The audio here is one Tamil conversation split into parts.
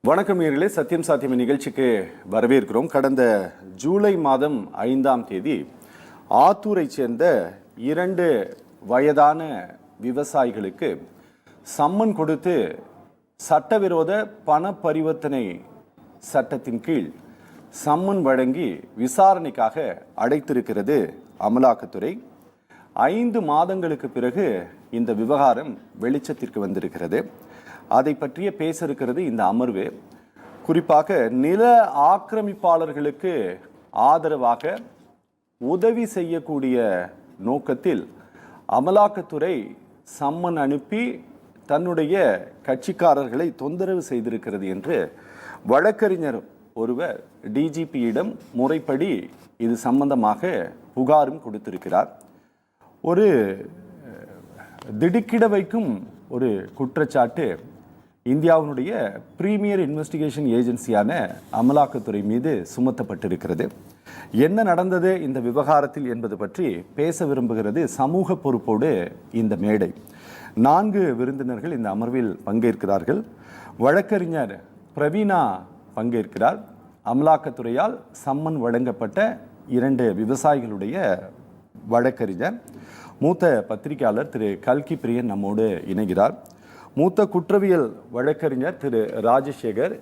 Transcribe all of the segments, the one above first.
வணக்கம் நேயர்களே, சத்தியம் சாத்தியம் நிகழ்ச்சிக்கு வரவேற்கிறோம். கடந்த ஜூலை மாதம் 5ஆம் தேதி ஆத்தூரை சேர்ந்த 2 வயதான விவசாயிகளுக்கு சம்மன் கொடுத்து சட்டவிரோத பண பரிவர்த்தனை சட்டத்தின் கீழ் சம்மன் வழங்கி விசாரணைக்காக அடைத்திருக்கிறது அமலாக்கத்துறை. 5 மாதங்களுக்கு பிறகு இந்த விவகாரம் வெளிச்சத்திற்கு வந்திருக்கிறது. அதை பற்றிய பேச இருக்கிறது இந்த அமர்வு. குறிப்பாக நில ஆக்கிரமிப்பாளர்களுக்கு ஆதரவாக உதவி செய்யக்கூடிய நோக்கத்தில் அமலாக்கத்துறை சம்மன் அனுப்பி தன்னுடைய கட்சிக்காரர்களை தொந்தரவு செய்திருக்கிறது என்று வழக்கறிஞர் ஒருவர் டிஜிபியிடம் முறைப்படி இது சம்பந்தமாக புகாரும் கொடுத்திருக்கிறார். ஒரு திடுக்கிட வைக்கும் ஒரு குற்றச்சாட்டு இந்தியாவினுடைய பிரீமியர் இன்வெஸ்டிகேஷன் ஏஜென்சியான அமலாக்கத்துறை மீது சுமத்தப்பட்டிருக்கிறது. என்ன நடந்தது இந்த விவகாரத்தில் என்பது பற்றி பேச விரும்புகிறது சமூக பொறுப்போடு இந்த மேடை. 4 விருந்தினர்கள் இந்த அமர்வில் பங்கேற்கிறார்கள். வழக்கறிஞர் பிரவீனா பங்கேற்கிறார். அமலாக்கத்துறையால் சம்மன் வழங்கப்பட்ட 2 விவசாயிகளுடைய வழக்கறிஞர். மூத்த பத்திரிகையாளர் திரு கல்கி பிரியன் நம்மோடு இணைகிறார். மூத்த குற்றவியல் வழக்கறிஞர் திரு ராஜசேகர்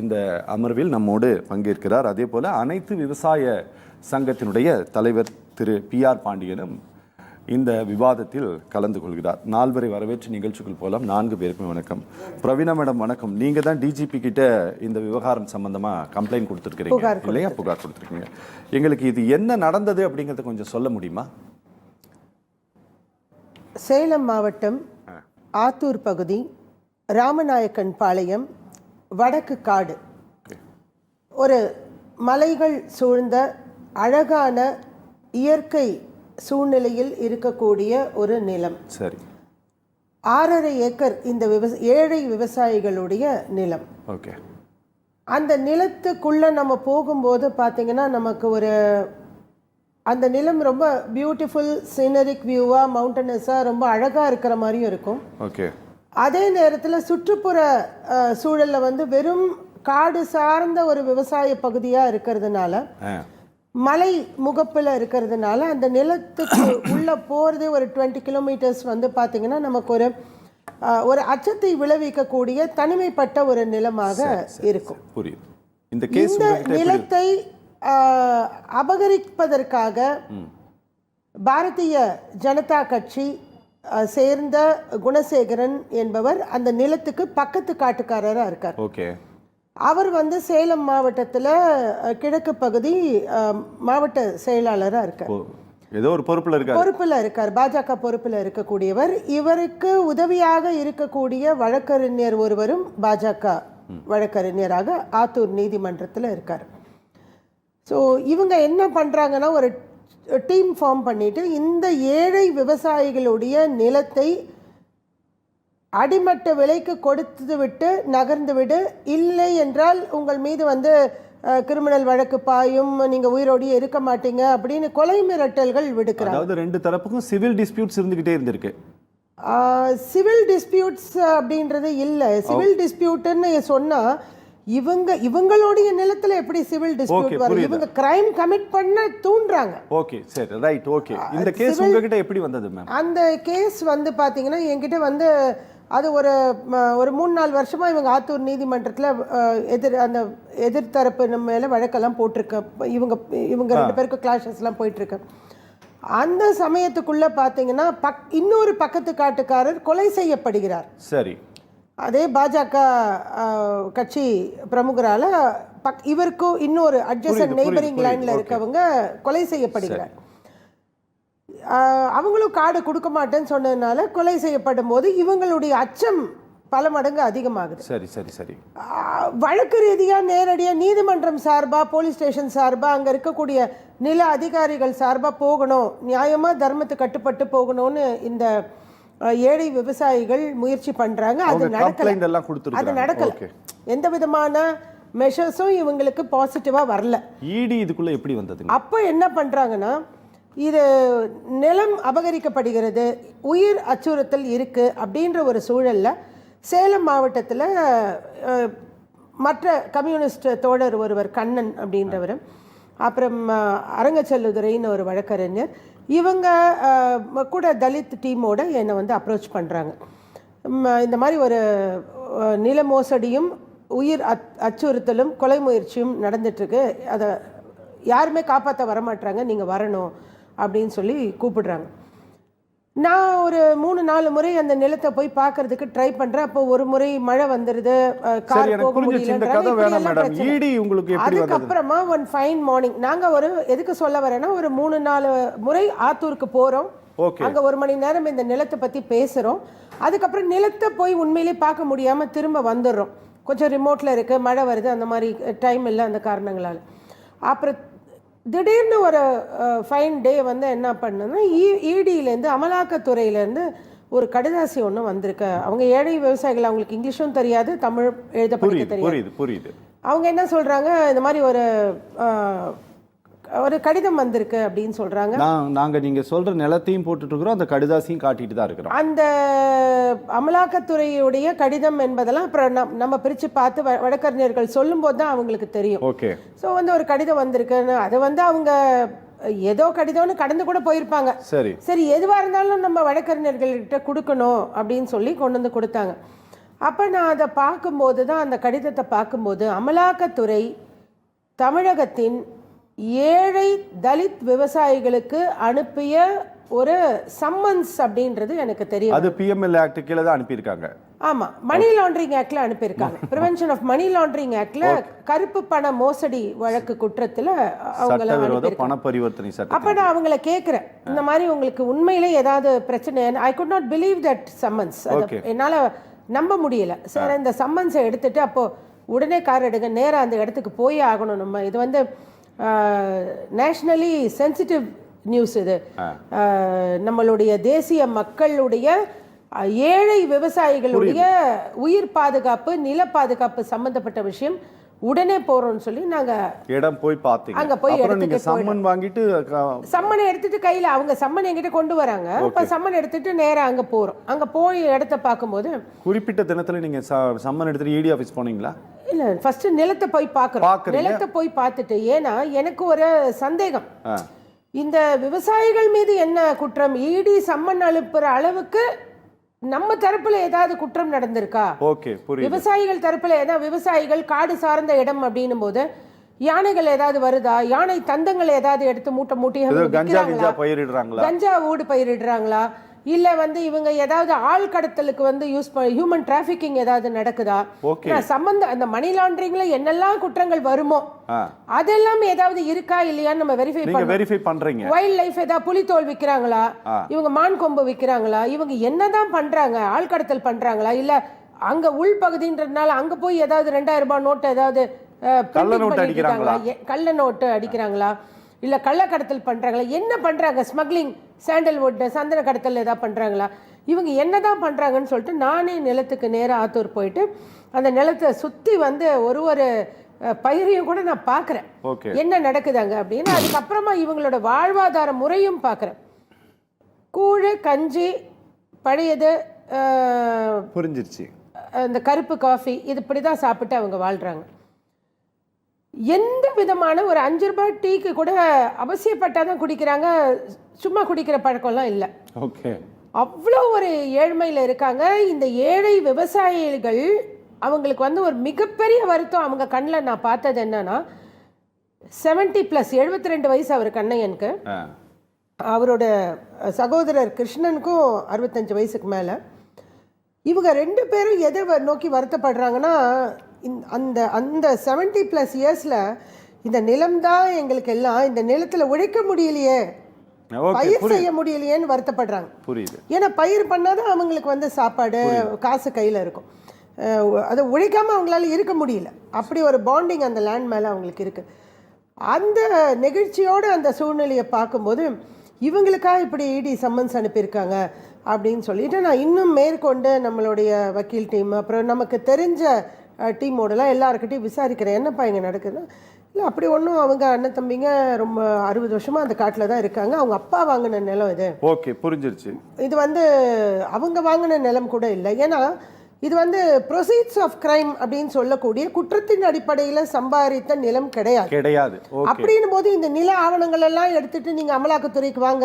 இந்த அமர்வில் நம்மோடு பங்கேற்கிறார். அதே போல அனைத்து விவசாய சங்கத்தினுடைய தலைவர் திரு PR பாண்டியனும் இந்த விவாதத்தில் கலந்து கொள்கிறார். 4 பேரை வரவேற்று நிகழ்ச்சிக்குள் போலாம். 4 பேருக்குமே வணக்கம். பிரவீனா மேடம் வணக்கம். நீங்க தான் டிஜிபி கிட்ட இந்த விவகாரம் சம்பந்தமா கம்ப்ளைண்ட் கொடுத்துருக்கீங்க இல்லையா? புகார் கொடுத்துருக்கீங்க. எங்களுக்கு இது என்ன நடந்தது அப்படிங்கறத கொஞ்சம் சொல்ல முடியுமா? சேலம் மாவட்டம் ஆத்தூர் பகுதி ராமநாயக்கன் பாளையம் வடக்கு காடு, ஒரு மலைகள் சூழ்ந்த அழகான இயற்கை சூழ்நிலையில் இருக்கக்கூடிய ஒரு நிலம். சரி, 6.5 ஏக்கர் இந்த ஏழை விவசாயிகளுடைய நிலம். ஓகே. அந்த நிலத்துக்குள்ள நம்ம போகும்போது பார்த்தீங்கன்னா நமக்கு அந்த நிலம் ரொம்ப பியூட்டிஃபுல் சீனரிக் வியூவா, மவுண்டனஸா ரொம்ப அழகா இருக்கிற மாதிரியும் இருக்கும். ஓகே. அதே நேரத்தில் சுற்றுப்புற சூழல்ல வெறும் காடு சார்ந்த ஒரு விவசாய பகுதியா இருக்கிறதுனால, மலை முகப்பில் இருக்கிறதுனால அந்த நிலத்துக்கு உள்ள போகிறதே ஒரு 20 கிலோமீட்டர்ஸ் பார்த்தீங்கன்னா நமக்கு ஒரு அச்சத்தை விளைவிக்கக்கூடிய தனிமைப்பட்ட ஒரு நிலமாக இருக்கும். இந்த நிலத்தை அபகரிப்பதற்காக பாரதிய ஜனதா கட்சி சேர்ந்த குணசேகரன் என்பவர் அந்த நிலத்துக்கு பக்கத்து காட்டுக்காரராக இருக்கார். ஓகே. அவர் சேலம் மாவட்டத்தில் கிழக்கு பகுதி மாவட்ட செயலாளராக இருக்கார். ஏதோ ஒரு பொறுப்பில் இருக்கார். பாஜக பொறுப்பில் இருக்கக்கூடியவர். இவருக்கு உதவியாக இருக்கக்கூடிய வழக்கறிஞர் ஒருவரும் பாஜக வழக்கறிஞராக ஆத்தூர் நீதிமன்றத்தில் இருக்கார். ஸோ இவங்க என்ன பண்ணுறாங்கன்னா, ஒரு டீம் ஃபார்ம் பண்ணிட்டு இந்த ஏழை விவசாயிகளுடைய நிலத்தை அடிமட்ட விலைக்கு கொடுத்து விட்டு நகர்ந்து விடு, இல்லை என்றால் உங்கள் மீது கிரிமினல் வழக்கு பாயும், நீங்கள் உயிரோடையே இருக்க மாட்டீங்க அப்படின்னு கொலை மிரட்டல்கள் விடுக்கிறாங்க. அதாவது 2 தரப்புக்கும் சிவில் டிஸ்பியூட்ஸ் இருந்துகிட்டே இருந்திருக்கு. சிவில் டிஸ்பியூட்ஸ் அப்படின்றது இல்லை. சிவில் டிஸ்பியூட்னு சொன்னால் இவங்களுடைய நிலத்துல எப்படி சிவில் டிஸ்பியூட் வரும்? இவங்க கிரைம் கமிட் பண்ண தூண்டுறாங்க. ஓகே, சரி, ரைட். ஓகே. இந்த கேஸ் உங்ககிட்ட எப்படி வந்தது மேம்? அந்த கேஸ் பாத்தீங்கன்னா என்கிட்ட அது ஒரு 3-4 வருஷமா இவங்க ஆத்தூர் நீதிமன்றத்தில் அந்த எதிர்த்தரப்பு மேல வழக்கெல்லாம் போட்டிருக்க. இவங்க 2 பேருக்கு கிளாஷஸ்லாம் போயிட்டு இருக்கு. அந்த சமயத்துக்குள்ள பாத்தீங்கன்னா இன்னொரு பக்கத்து காட்டுக்காரர் கொலை செய்யப்படுகிறார். சரி. அதே பாஜக கட்சி பிரமுகரால இவருக்கும் இன்னொரு அட்ஜசன்ட் நெய்பரிங் லைன்ல இருக்கவங்க கொலை செய்யப்படுகிறார். அவங்களும் காடு கொடுக்க மாட்டேன்னு சொன்னதுனால கொலை செய்யப்படும் போது இவங்களுடைய அச்சம் பல மடங்கு அதிகமாகுது. சரி சரி சரி. வழக்கு ரீதியாக நேரடியாக நீதிமன்றம் சார்பாக, போலீஸ் ஸ்டேஷன் சார்பாக, அங்கே இருக்கக்கூடிய நில அதிகாரிகள் சார்பாக போகணும், நியாயமாக தர்மத்துக்கு கட்டுப்பட்டு போகணும்னு இந்த ஏழை விவசாயிகள் முயற்சி பண்றாங்க. அது நடக்கல. எந்த விதமான மெஷர்ஸும் இவங்களுக்கு பாசிட்டிவா வரல. ஈடி இதுக்குள்ள எப்படி வந்தது? அப்ப என்ன பண்றாங்கன்னா, இது நிலம் அபகரிக்கப்படுகிறது, உயிர் அச்சுறுத்தல் இருக்கு அப்படின்ற ஒரு சூழல்ல சேலம் மாவட்டத்தில் மற்ற கம்யூனிஸ்ட் தோழர் ஒருவர் கண்ணன் அப்படின்றவர், அப்புறம் அரங்கச்செல்லுதுரைன்னு ஒரு வழக்கறிஞர், இவங்க கூட தலித் டீமோட என்னை வந்து அப்ரோச் பண்ணுறாங்க. இந்த மாதிரி ஒரு நில மோசடியும் உயிர் அச்சுறுத்தலும் கொலை முயற்சியும் நடந்துட்டுருக்கு, அதை யாருமே காப்பாற்ற வரமாட்டாங்க, நீங்கள் வரணும் அப்படின்னு சொல்லி கூப்பிடுறாங்க. நான் ஒரு 3-4 முறை அந்த நிலத்தை போய் பார்க்கறதுக்கு ட்ரை பண்ணுறேன். அப்போ ஒரு முறை மழை வந்துடுது, கார் போக முடியல. அதுக்கப்புறமா ஒன் ஃபைன் மார்னிங் நாங்கள் ஒரு எதுக்கு சொல்ல வரேன்னா, ஒரு 3-4 முறை ஆத்தூருக்கு போகிறோம். அங்கே 1 மணி நேரம் இந்த நிலத்தை பற்றி பேசுகிறோம். அதுக்கப்புறம் நிலத்தை போய் உண்மையிலே பார்க்க முடியாமல் திரும்ப வந்துடுறோம். கொஞ்சம் ரிமோட்டில் இருக்குது, மழை வருது, அந்த மாதிரி டைம் இல்லை அந்த காரணங்களால். அப்புறம் திடீர்னு ஒரு ஃபைன் டே வந்து என்ன பண்ணேன்னா, இடியிலேருந்து அமலாக்கத்துறையிலேருந்து ஒரு கடிதாசி ஒன்று வந்திருக்கு. அவங்க ஏழை விவசாயிகள், அவங்களுக்கு இங்கிலீஷும் தெரியாது, தமிழ் எழுத படிக்க தெரியாது. புரியுது. அவங்க என்ன சொல்கிறாங்க, இந்த மாதிரி ஒரு கடிதம் வந்திருக்கு அப்படின்னு சொல்கிறாங்க. நாங்கள் நீங்கள் சொல்கிற நிலத்தையும் போட்டுட்ருக்குறோம், அந்த கடிதாசியும் காட்டிட்டு தான் இருக்கிறோம். அந்த அமலாக்கத்துறையுடைய கடிதம் என்பதெல்லாம் அப்புறம் நம்ம பிரித்து பார்த்து வழக்கறிஞர்கள் சொல்லும்போது தான் அவங்களுக்கு தெரியும். ஓகே. ஸோ வந்து ஒரு கடிதம் வந்திருக்குன்னு, அது வந்து அவங்க ஏதோ கடிதம்னு கடந்து கூட போயிருப்பாங்க. சரி எதுவாக இருந்தாலும் நம்ம வழக்கறிஞர்கள்கிட்ட கொடுக்கணும் அப்படின்னு சொல்லி கொண்டு வந்து கொடுத்தாங்க. அப்போ நான் அதை பார்க்கும்போது தான், அந்த கடிதத்தை பார்க்கும்போது, அமலாக்கத்துறை தமிழகத்தின் ஏழை தலித் விவசாயிகளுக்கு அனுப்பிய ஒரு சம்மன்ஸ் அப்படின்றது எனக்கு தெரியும். அது PML ஆக்ட் கீழே தான் அனுப்பியிருக்காங்க. ஆமா, மணி லாண்டரிங் ஆக்ட்ல அனுப்பியிருக்காங்க. பிரிவென்ஷன் ஆஃப் மணி லாண்டரிங் ஆக்ட்ல கருப்பு பண மோசடி வழக்கு குற்றத்துல அவங்கள பண பரிவர்த்தனை சட்டம். அப்ப நான் அவங்கள கேட்கிறேன், இந்த மாதிரி உங்களுக்கு உண்மையிலே ஏதாவது பிரச்சனை? I could not believe that summons. என்னால நம்ப முடியல சார். இந்த சம்மன்ஸை எடுத்துட்டு அப்போ உடனே கார் எடுங்க, நேராக அந்த இடத்துக்கு போய் ஆகணும். நம்ம இது வந்து நேஷ்னலி சென்சிட்டிவ் நியூஸ். இது நம்மளுடைய தேசிய மக்களுடைய ஏழை விவசாயிகளுடைய உயிர் பாதுகாப்பு, நில பாதுகாப்பு சம்பந்தப்பட்ட விஷயம். உடனே போறோம்னு சொல்லி நாங்க இடம் போய் பார்த்தீங்க. அங்க போய் சம்மன் வாங்கிட்டு சம்மனை எடுத்துட்டு கையில அவங்க சம்மன் என்கிட்ட கொண்டு வராங்க. அப்ப சம்மன் எடுத்துட்டு நேரா அங்க போறோம். அங்க போய் இடத்த பார்க்கும்போது, குறிப்பிட்ட தினத்துல நீங்க சம்மன் எடுத்துட்டு ED ஆபீஸ் போனீங்களா? இல்ல, ஃபர்ஸ்ட் நிலத்தை போய் பார்க்கறோம். நிலத்தை போய் பார்த்துட்டு, ஏன்னா எனக்கு ஒரு சந்தேகம், இந்த விவசாயிகள் மீது என்ன குற்றம்? ED சம்மன் அனுப்புற அளவுக்கு நம்ம தரப்புல ஏதாவது குற்றம் நடந்திருக்கா? விவசாயிகள் தரப்புல ஏதாவது, விவசாயிகள் காடு சார்ந்த இடம் அப்படின்னும் போது யானைகள் ஏதாவது வருதா? யானை தந்தங்கள் ஏதாவது எடுத்து மூட்டையாக கஞ்சா ஊடு பயிரிடுறாங்களா? இல்ல வந்து இவங்க ஏதாவது ஆள் கடத்தலுக்கு வந்து ஹியூமன் டிராபிக்கிங் ஏதாவது நடக்குதா? சம்பந்தம் அந்த மணி லாண்டரிங்ல என்னெல்லாம் குற்றங்கள் வருமோ அதெல்லாம் ஏதாவது இருக்கா இல்லையான்னு நம்ம வெரிஃபை பண்றீங்க. வைல்ட் லைஃப் ஏதாவது புலித்தோல் விற்கிறாங்களா? இவங்க மான் கொம்பு விற்கிறாங்களா? இவங்க என்னதான் பண்றாங்க? ஆள் கடத்தல் பண்றாங்களா? இல்ல அங்க உள்பகுதின்றதுனால அங்க போய் ஏதாவது 2000 ரூபாய் நோட்டு ஏதாவது கள்ள நோட்டு அடிக்கிறாங்களா? இல்லை கள்ளக்கடத்தல் பண்ணுறாங்களா? என்ன பண்ணுறாங்க? ஸ்மக்லிங், சாண்டல்வுட், சந்தன கடத்தல் ஏதாவது பண்ணுறாங்களா? இவங்க என்ன தான் பண்ணுறாங்கன்னு சொல்லிட்டு நானே நிலத்துக்கு நேராக ஆத்தூர் போயிட்டு அந்த நிலத்தை சுற்றி வந்து ஒரு பயிரையும் கூட நான் பார்க்குறேன், என்ன நடக்குதாங்க அப்படின்னு. அதுக்கப்புறமா இவங்களோட வாழ்வாதார முறையும் பார்க்குறேன். கூழ், கஞ்சி, பழையது, புரிஞ்சிருச்சு, இந்த கருப்பு காஃபி, இது இப்படி தான் சாப்பிட்டு அவங்க வாழ்கிறாங்க. எந்த விதமான ஒரு 5 ரூபாய் டீக்கு கூட அவசியப்பட்டால் தான் குடிக்கிறாங்க, சும்மா குடிக்கிற பழக்கம்லாம் இல்லை. அவ்வளோ ஒரு ஏழ்மையில் இருக்காங்க இந்த ஏழை விவசாயிகள். அவங்களுக்கு வந்து ஒரு மிகப்பெரிய வருத்தம் அவங்க கண்ணில் நான் பார்த்தது என்னன்னா, 70+, 72 வயசு அவர் கண்ணையனுக்கு, அவரோட சகோதரர் கிருஷ்ணனுக்கும் 65 வயசுக்கு மேலே. இவங்க 2 பேரும் எதை நோக்கி வருத்தப்படுறாங்கன்னா, அந்த 70+ இயர்ஸில் இந்த நிலம்தான் எங்களுக்கு எல்லாம், இந்த நிலத்தில் உழைக்க முடியலையே, பயிர் செய்ய முடியலையேன்னு வருத்தப்படுறாங்க. புரியுது. ஏன்னா பயிர் பண்ணாதான் அவங்களுக்கு வந்து சாப்பாடு, காசு கையில் இருக்கும். அதை உழைக்காமல் அவங்களால இருக்க முடியல. அப்படி ஒரு பாண்டிங் அந்த லேண்ட் மேலே அவங்களுக்கு இருக்குது. அந்த நெகிழ்ச்சியோடு அந்த சூழ்நிலையை பார்க்கும்போது இவங்களுக்காக இப்படி ED சம்மன்ஸ் அனுப்பியிருக்காங்க அப்படின்னு சொல்லிட்டு நான் இன்னும் மேற்கொண்டு நம்மளுடைய வக்கீல் டீம், அப்புறம் நமக்கு தெரிஞ்ச டீமோடலாம் எல்லாருக்கிட்டையும் விசாரிக்கிறேன், என்னப்பா இங்கே நடக்குதுன்னா. இல்லை அப்படி ஒன்றும், அவங்க அண்ணன் தம்பிங்க ரொம்ப 60 வருஷமாக அந்த காட்டில் தான் இருக்காங்க. அவங்க அப்பா வாங்கின நிலம் இது. புரிஞ்சிருச்சு. இது வந்து அவங்க வாங்கின நிலம் கூட இல்லை. ஏன்னா இது வந்து ப்ரொசீட்ஸ் ஆஃப் கிரைம் அப்படின்னு சொல்லக்கூடிய குற்றத்தின் அடிப்படையில் சம்பாதித்த நிலம் கிடையாது. அப்படின்னும் போது இந்த நில ஆவணங்கள் எல்லாம் எடுத்துட்டு நீங்க அமலாக்கத்துறைக்கு வாங்க,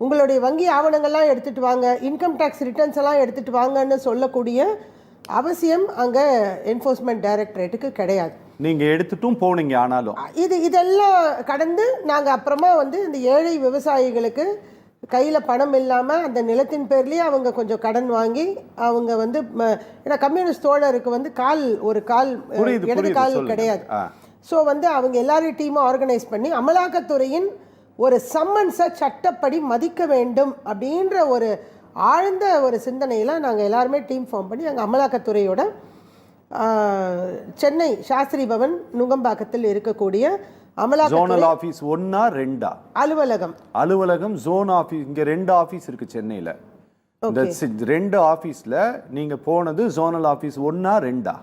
உங்களுடைய வங்கி ஆவணங்கள்லாம் எடுத்துட்டு வாங்க, இன்கம் டேக்ஸ் ரிட்டர்ன்ஸ் எல்லாம் எடுத்துட்டு வாங்கன்னு சொல்லக்கூடிய அவசியம் அங்க என்ஃபோர்ஸ்மெண்ட் டைரக்டரேட்டுக்கு கிடையாது. நீங்க எடுத்துட்டும் போனீங்க, ஆனாலும் இதெல்லாம் கடந்து நாங்க அப்புறமா வந்து இந்த ஏழை விவசாயிகளுக்கு கையில் பணம் இல்லாமல் அந்த நிலத்தின் பேர்லேயே அவங்க கொஞ்சம் கடன் வாங்கி அவங்க வந்து ஏன்னா கம்யூனிஸ்ட் தோழருக்கு வந்து ஒரு கால் இடது கால் கிடையாது. ஸோ வந்து அவங்க எல்லாரையும் டீமும் ஆர்கனைஸ் பண்ணி அமலாக்கத்துறையின் ஒரு சம்மன்ஸை சட்டப்படி மதிக்க வேண்டும் அப்படின்ற ஒரு ஆழ்ந்த ஒரு சிந்தனையில் நாங்கள் எல்லாருமே டீம் ஃபார்ம் பண்ணி அங்கே அமலாக்கத்துறையோட சென்னை சாஸ்திரி பவன் நுங்கம்பாக்கத்தில் இருக்கக்கூடிய ஜோனல் ஆபீஸ் 1 2 அலுவலகம் ஜோன் ஆபீஸ் இங்க 2 ஆபீஸ் இருக்கு சென்னையில. இந்த 2 ஆபீஸ்ல நீங்க போனது ஜோனல் ஆபீஸ் 1 2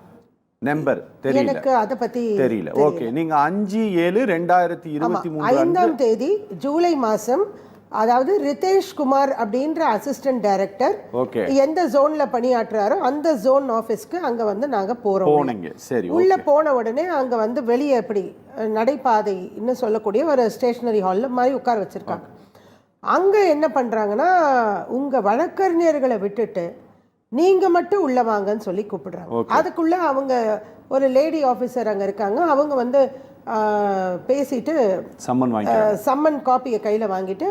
நம்பர் தெரியல, எனக்கு அத பத்தி தெரியல. ஓகே, நீங்க 5/7/2023 5ஆம் தேதி ஜூலை மாசம், அதாவது ரிதேஷ் குமார் அப்படின்ற அசிஸ்டன்ட் டைரக்டர் எந்த ஜோன்ல பணியாற்றுறாரோ அந்த ஜோன் ஆபீஸ்க்கு அங்க வந்து நாங்க போறோம். சரி, உள்ள போன உடனே அங்க வந்து வெளியே எப்படி நடைபாதை இன்னும் சொல்லக்கூடிய ஒரு ஸ்டேஷனரி ஹால்ல மாதிரி உட்கார வச்சிருக்காங்க. அங்க என்ன பண்றாங்கன்னா, உங்க வழக்கறிஞர்களை விட்டுட்டு நீங்க மட்டும் உள்ள வாங்கன்னு சொல்லி கூப்பிடுறாங்க. அதுக்குள்ள அவங்க ஒரு லேடி ஆஃபீஸர் அங்க இருக்காங்க, அவங்க வந்து பேசிட்டு சம்மன் காப்பியை கையில வாங்கிட்டு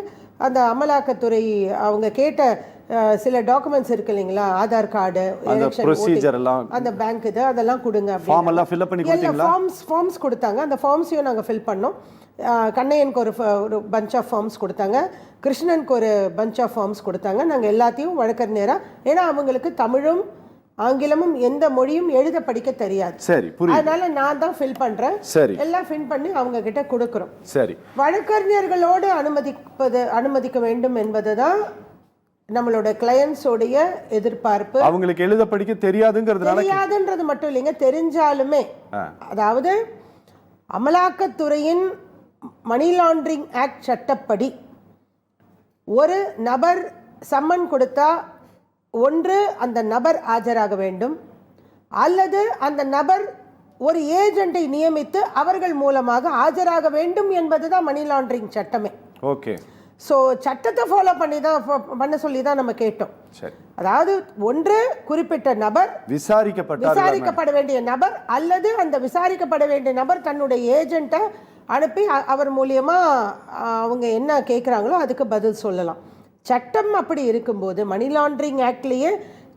அந்த அமலாக்கத்துறை அவங்க கேட்ட சில டாக்குமெண்ட்ஸ் இருக்கு இல்லைங்களா, ஆதார் கார்டு, அந்த பேங்க் இது அதெல்லாம் கொடுங்க அப்படின்னு ஃபார்ம்ஸ் கொடுத்தாங்க. அந்த ஃபார்ம்ஸையும் நாங்கள் ஃபில் பண்ணோம். கண்ணையனுக்கு ஒரு பஞ்ச் ஆஃப் ஃபார்ம்ஸ் கொடுத்தாங்க, கிருஷ்ணனுக்கு ஒரு பஞ்ச் ஆஃப் ஃபார்ம்ஸ் கொடுத்தாங்க. நாங்கள் எல்லாத்தையும் வழக்கறிஞராக, ஏன்னா அவங்களுக்கு தமிழும் ஆங்கிலமும் எந்த மொழியும் எழுத படிக்க தெரியாது. சரி, அதனால நான் தான் ஃபில் பண்றேன். எல்லாம் ஃபில் பண்ணி அவங்க கிட்ட கொடுக்குறோம். சரி, வழக்கறிஞர்களோடு அனுமதிக்க வேண்டும் என்பதுதான் நம்மளோட கிளையன்ட்ஸோடைய எதிர்பார்ப்பு. அவங்களுக்கு எழுத படிக்க தெரியாதுன்றது மட்டும் இல்லைங்க, தெரிஞ்சாலுமே அதாவது அமலாக்கத்துறையின் மணி லாண்டரிங் ஆக்ட் சட்டப்படி ஒரு நபர் சம்மன் கொடுத்தா ஒன்று அந்த நபர் ஆஜராக வேண்டும், அல்லது அந்த நபர் ஒரு ஏஜெண்டை நியமித்து அவர்கள் மூலமாக ஆஜராக வேண்டும் என்பதுதான் மணி லாண்டரிங் சட்டமே. ஓகே, ஸோ சட்டத்தை ஃபாலோ பண்ண சொல்லி தான் நம்ம கேட்டோம். அதாவது ஒன்று குறிப்பிட்ட நபர் விசாரிக்கப்பட வேண்டிய நபர், அல்லது அந்த விசாரிக்கப்பட வேண்டிய நபர் தன்னுடைய ஏஜெண்ட்டை அனுப்பி அவர் மூலியமா அவங்க என்ன கேட்குறாங்களோ அதுக்கு பதில் சொல்லலாம். சட்டம் அப்படி இருக்கும்போது, மணி லாண்டரிங் ஆக்ட்லேயே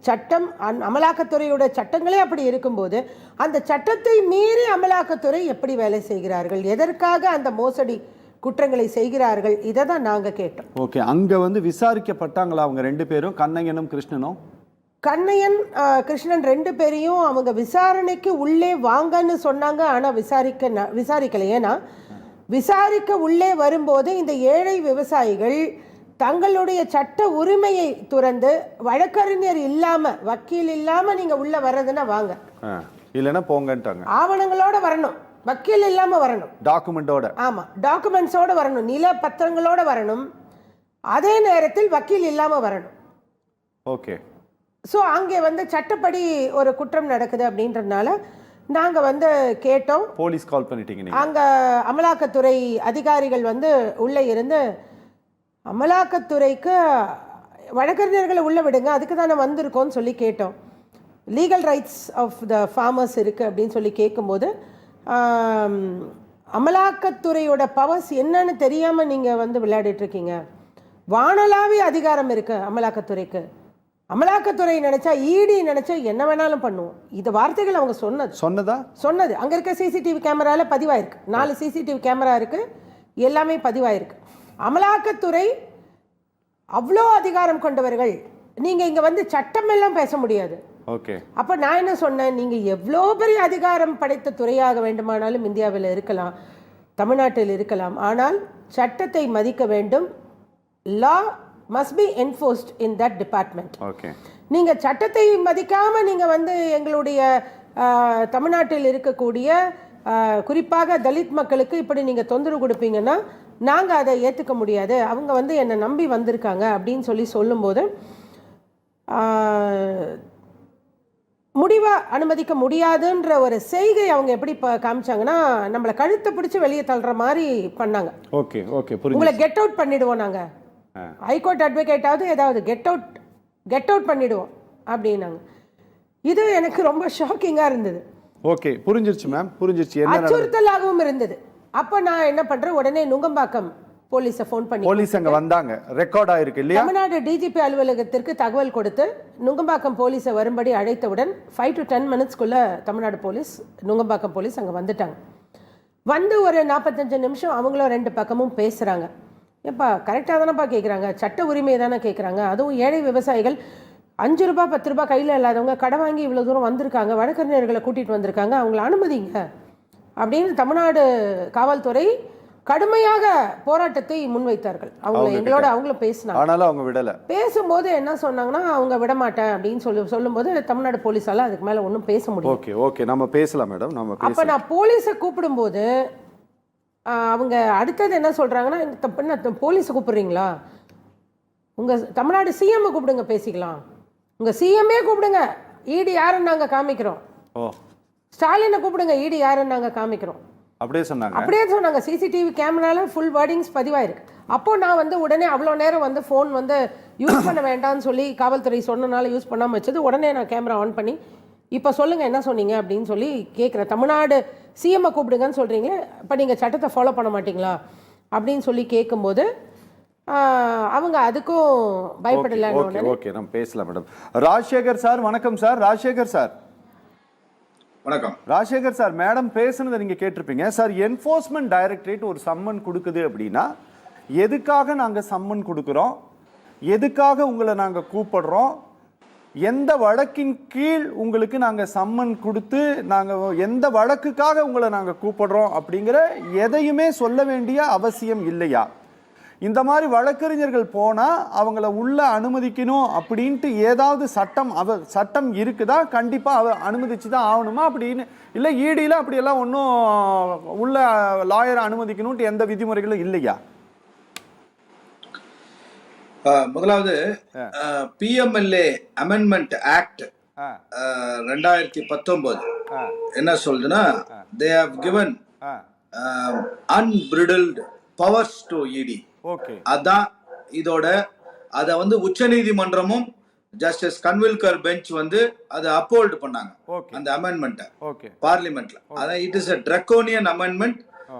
சட்டம், அமலாக்கத்துறையோட சட்டங்களே அப்படி இருக்கும்போது அந்த சட்டத்தை மீறி அமலாக்கத்துறை எப்படி வேலை செய்கிறார்கள், எதற்காக அந்த மோசடி குற்றங்களை செய்கிறார்கள், இதை தான் நாங்கள் கேட்டோம். ஓகே, அங்கே வந்து விசாரிக்கப்பட்டாங்களா அவங்க 2 பேரும், கண்ணையனும் கிருஷ்ணனும்? கண்ணையன் கிருஷ்ணன் 2 பேரையும் அவங்க விசாரணைக்கு உள்ளே வாங்கன்னு சொன்னாங்க. ஆனால் விசாரிக்கலை. ஏன்னா விசாரிக்க உள்ளே வரும்போது இந்த ஏழை விவசாயிகள் தங்களுடைய சட்ட உரிமையை துறந்து வழக்கறிஞர் இல்லாம, வக்கீல் இல்லாம நீங்க உள்ள வர்றதுன்னா வாங்க, இல்லைன்னா போங்கன்ட்டாங்க. ஆவணங்களோட வரணும், வக்கீல் இல்லாம வரணும், டாக்குமெண்டோட. ஆமா, டாக்குமெண்ட்ஸோட வரணும், நில பத்திரங்களோட வரணும், அதே நேரத்தில் வக்கீல் இல்லாம வரணும். ஓகே, ஸோ அங்கே வந்து சட்டப்படி ஒரு குற்றம் நடக்குது அப்படின்றதுனால நாங்க வந்து கேட்டோம். போலீஸ் கால் பண்ணிட்டீங்க? அங்க அமலாக்கத்துறை அதிகாரிகள் வந்து உள்ளே இருந்து அமலாக்கத்துறைக்கு வழக்கறிஞர்களை உள்ள விடுங்க, அதுக்கு தானே வந்திருக்கோன்னு சொல்லி கேட்டோம். Legal rights of the farmers இருக்குது அப்படின்னு சொல்லி கேட்கும்போது, அமலாக்கத்துறையோட பவர்ஸ் என்னன்னு தெரியாமல் நீங்கள் வந்து விளையாடிட்டுருக்கீங்க. வானளாவிய அதிகாரம் இருக்குது அமலாக்கத்துறைக்கு. அமலாக்கத்துறை நினைச்சா, இடி நினைச்சா என்ன வேணாலும் பண்ணுவோம். இந்த வார்த்தைகள் அவங்க சொன்னது அங்க இருக்க சிசிடிவி கேமரால பதிவாயிருக்கு. 4 சிசிடிவி கேமரா இருக்கு, எல்லாமே பதிவாயிருக்கு. அமலாக்கத்துறை அவ்வளோ அதிகாரம் கொண்டவர்கள். நீங்க இங்க வந்து சட்டம் எல்லாம் பேச முடியாது. ஓகே, அப்ப நான் என்ன சொன்னேன், நீங்க எவ்வளோ பெரிய அதிகாரம் படைத்த துறையாக வேண்டுமானாலும் இந்தியாவில் இருக்கலாம், தமிழ்நாட்டில் இருக்கலாம், ஆனால் சட்டத்தை மதிக்க வேண்டும். லா must be enforced in that department. Okay. நீங்க சட்டத்தை மதிக்காம நீங்க வந்து எங்களுடைய தமிழ்நாட்டில் இருக்கக்கூடிய குறிப்பாக தலித் மக்களுக்கு இப்படி நீங்க தொந்தரவு கொடுப்பீங்கன்னா நாங்க அதை ஏத்துக்க முடியாது. அவங்க வந்து என்னை நம்பி வந்திருக்காங்க அப்படின்னு சொல்லும்போது முடிவா அனுமதிக்க முடியாதுன்ற ஒரு செய்கை அவங்க எப்படி காமிச்சாங்கன்னா, நம்மளை கழுத்தை பிடிச்சி வெளியே தள்ளுற மாதிரி பண்ணாங்க. ஓகே ஓகே புரியுது. உங்களை கெட் அவுட் பண்ணிடுவோம், நாங்க ஹைகோர்ட் அட்வொகேட்டாவது ஏதாவது கெட் அவுட் பண்ணிடுவோம் அப்படின்னாங்க. இது எனக்கு ரொம்ப ஷாக்கிங்கா இருந்தது. ஓகே புரிஞ்சிருச்சு மேம், புரிஞ்சிருச்சு. என்ன அச்சுறுத்தலாகவும் இருந்தது. அப்போ நான் என்ன பண்றேன், உடனே நுங்கம்பாக்கம் போலீஸை ஃபோன் பண்ணி, போலீஸ் அங்க வந்தாங்க, ரெக்கார்ட் ஆயிருக்கு இல்லையா? தமிழ்நாடு டிஜிபி அலுவலகத்திற்கு தகவல் கொடுத்து நுங்கம்பாக்கம் போலீஸை வரும்படி அழைத்தவுடன் 5 to 10 minutesக்குள்ள தமிழ்நாடு போலீஸ், நுங்கம்பாக்கம் போலீஸ் அங்கே வந்துட்டாங்க. வந்து ஒரு 45 நிமிஷம் அவங்களும் 2 பக்கமும் பேசுகிறாங்க. ஏப்பா கரெக்டாக தானேப்பா கேட்குறாங்க, சட்ட உரிமையை தானே கேட்குறாங்க, அதுவும் ஏழை விவசாயிகள் 5 ரூபா 10 ரூபா கையில் இல்லாதவங்க கடை வாங்கி இவ்வளோ தூரம் வந்திருக்காங்க, வழக்கறிஞர்களை கூட்டிகிட்டு வந்திருக்காங்க, அவங்கள அனுமதிங்க அப்படின்னு தமிழ்நாடு காவல்துறை கடுமையாக போராட்டத்தை முன்வைத்தார்கள். அவங்களும் பேசினாங்க. ஆனாலும் அவங்க விடல. பேசும்போது என்ன சொன்னாங்கன்னா, அவங்க விட மாட்டேன் அப்படின்னு சொல்லும்போது தமிழ்நாடு போலீஸால அதுக்கு மேல ஒன்றும் பேச முடியும். ஓகே ஓகே நம்ம பேசலாம் மேடம். நம்ம அப்ப நான் போலீஸை கூப்பிடும்போது அவங்க அடுத்தது என்ன சொல்றாங்கன்னா, இந்த போலீஸை கூப்பிடுறீங்களா, உங்க தமிழ்நாடு சிஎம் கூப்பிடுங்க பேசிக்கலாம், உங்க சிஎம்ஏ கூப்பிடுங்க, இடி யாருன்னு நாங்க காமிக்கிறோம், ஸ்டாலினை கூப்பிடுங்க, இடி யாருன்னு நாங்க காமிக்கிறோம் அப்படியே சொன்னாங்க. சிசிடிவி கேமரால ஃபுல் வேர்டிங்ஸ் பதிவாயிருக்கு. அப்போ நான் வந்து உடனே அவ்வளோ நேரம் வந்து ஃபோன் வந்து யூஸ் பண்ண வேண்டாம்னு சொல்லி காவல்துறை சொன்னனால யூஸ் பண்ணாமல் வச்சது. உடனே நான் கேமரா ஆன் பண்ணி இப்போ சொல்லுங்கள் என்ன சொன்னீங்க அப்படின்னு சொல்லி கேட்குறேன். தமிழ்நாடு சிஎம்ஐ கூப்பிடுங்கன்னு சொல்கிறீங்களே, இப்போ நீங்கள் சட்டத்தை ஃபாலோ பண்ண மாட்டீங்களா அப்படின்னு சொல்லி கேட்கும்போது அவங்க அதுக்கும் பயப்படலை. ஓகே நம்ம பேசலாம் மேடம். ராஜசேகர் சார் வணக்கம் சார். ராஜசேகர் சார் வணக்கம். ராஜசேகர் சார், மேடம் பேசுனதை நீங்க கேட்டிருப்பீங்க சார். என்ஃபோர்ஸ்மெண்ட் டைரக்டரேட் ஒரு சம்மன் கொடுக்குது அப்படின்னா எதுக்காக நாங்க சம்மன் கொடுக்குறோம், எதுக்காக உங்களை நாங்க கூப்பிடுறோம், எந்த வழக்கின் கீழ் உங்களுக்கு நாங்க சம்மன் கொடுத்து நாங்க எந்த வழக்குக்காக உங்களை நாங்க கூப்பிடுறோம் அப்படிங்கிற எதையுமே சொல்ல வேண்டிய அவசியம் இல்லையா? இந்த மாதிரி வழக்கறிஞர்கள் போனால் அவங்கள உள்ள அனுமதிக்கணும் அப்படின்ட்டு ஏதாவது சட்டம் இருக்குதா? கண்டிப்பாக அனுமதிச்சு தான் ஆகணுமா அப்படின்னு? இல்லை ஈடியில் அப்படியெல்லாம் ஒன்றும் உள்ள லாயரை அனுமதிக்கணும்ட்டு எந்த விதிமுறைகளும் இல்லையா? முதலாவது பிஎம்எல்ஏ அமெண்ட்மெண்ட் ஆக்ட் 2019 என்ன சொல்லுதுன்னா, they have given unbridled powers to ED. அதான் இதோட அத வந்து உச்ச நீதிமன்றமும் ஜஸ்டிஸ் கன்வில்கர் பெஞ்ச் வந்து அதை அப்போல்ட் பண்ணாங்க அந்த அமெண்ட்மெண்ட்டை பார்லிமெண்ட்ல. அதான் it is a draconian amendment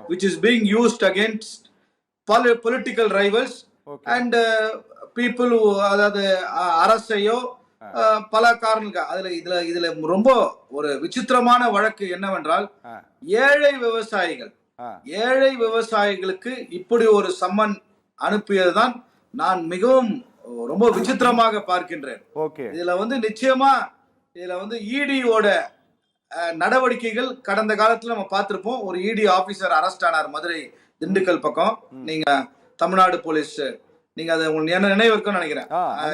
which is being used against political rivals and people who, அதாவது அரசையோ பல காரணங்கள். இதுல ரொம்ப ஒரு விசித்திரமான வழக்கு என்னவென்றால், ஏழை விவசாயிகளுக்கு இப்படி ஒரு சம்மன் அனுப்பியதுதான் நான் மிகவும் ரொம்ப விசித்திரமாக பார்க்கின்றேன். இதுல வந்து நிச்சயமா இதுல வந்து இடியோட நடவடிக்கைகள் கடந்த காலத்துல நம்ம பார்த்திருப்போம். ஒரு இடி ஆபீசர் அரெஸ்ட் ஆனார் மதுரை திண்டுக்கல் பக்கம். நீங்க தமிழ்நாடு போலீஸ், நீங்க அதை என்ன நினைவு இருக்குன்னு நினைக்கிறேன்,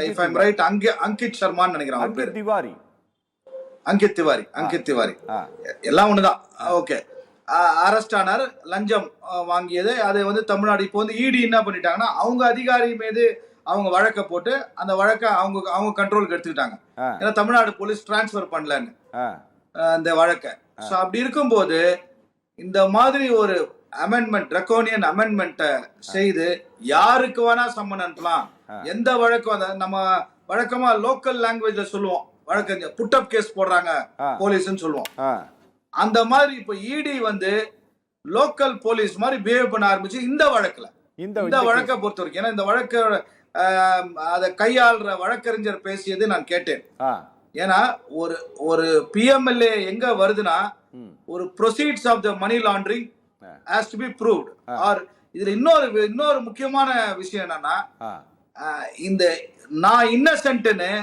இஃப் ஐம் ரைட், அங்கித் சர்மான்னு நினைக்கிறேன் அவர் பேரு. அங்கித் திவாரி எல்லாம் ஒண்ணுதான். ஓகே, அரெஸ்ட் ஆனார், லஞ்சம் வாங்கியது. அதை வந்து தமிழ்நாடு இப்போ வந்து இடி என்ன பண்ணிட்டாங்கன்னா, அவங்க அதிகாரி மீது அவங்க வழக்கை போட்டு அந்த வழக்கை அவங்க கண்ட்ரோலுக்கு எடுத்துக்கிட்டாங்க. ஏன்னா தமிழ்நாடு போலீஸ் டிரான்ஸ்பர் பண்ணலன்னு அந்த வழக்கை. ஸோ அப்படி இருக்கும்போது இந்த மாதிரி ஒரு அமெண்ட்மெண்ட், ட்ரக்கோனியன் அமெண்ட்மெண்ட்டை செய்து யாருக்கு வேணா சம்மன் அனுப்பலாம். எந்த வழக்கம், நம்ம வழக்கமா லோக்கல் லாங்குவேஜ்ல சொல்லுவோம், வழக்கறிஞர் புட்டப் கேஸ் போடுறாங்க போலீஸ்ன்னு சொல்லுவோம். அந்த மாதிரி இப்ப இடி வந்து லோக்கல் போலீஸ் மாதிரி பிஹேவ் பண்ண ஆரம்பிச்சு இந்த வழக்குல, இந்த வழக்கை பொறுத்த வரைக்கும். ஏன்னா இந்த வழக்க அதை கையாளுற வழக்கறிஞர் பேசியது நான் கேட்டேன். ஏன்னா ஒரு பிஎம்எல்ஏ எங்க வருதுன்னா, ஒரு proceeds of the money laundering has to be proved. Or இதுல இன்னொரு முக்கியமான விஷயம் என்னன்னா, இந்த நான் இன்னசென்ட்னு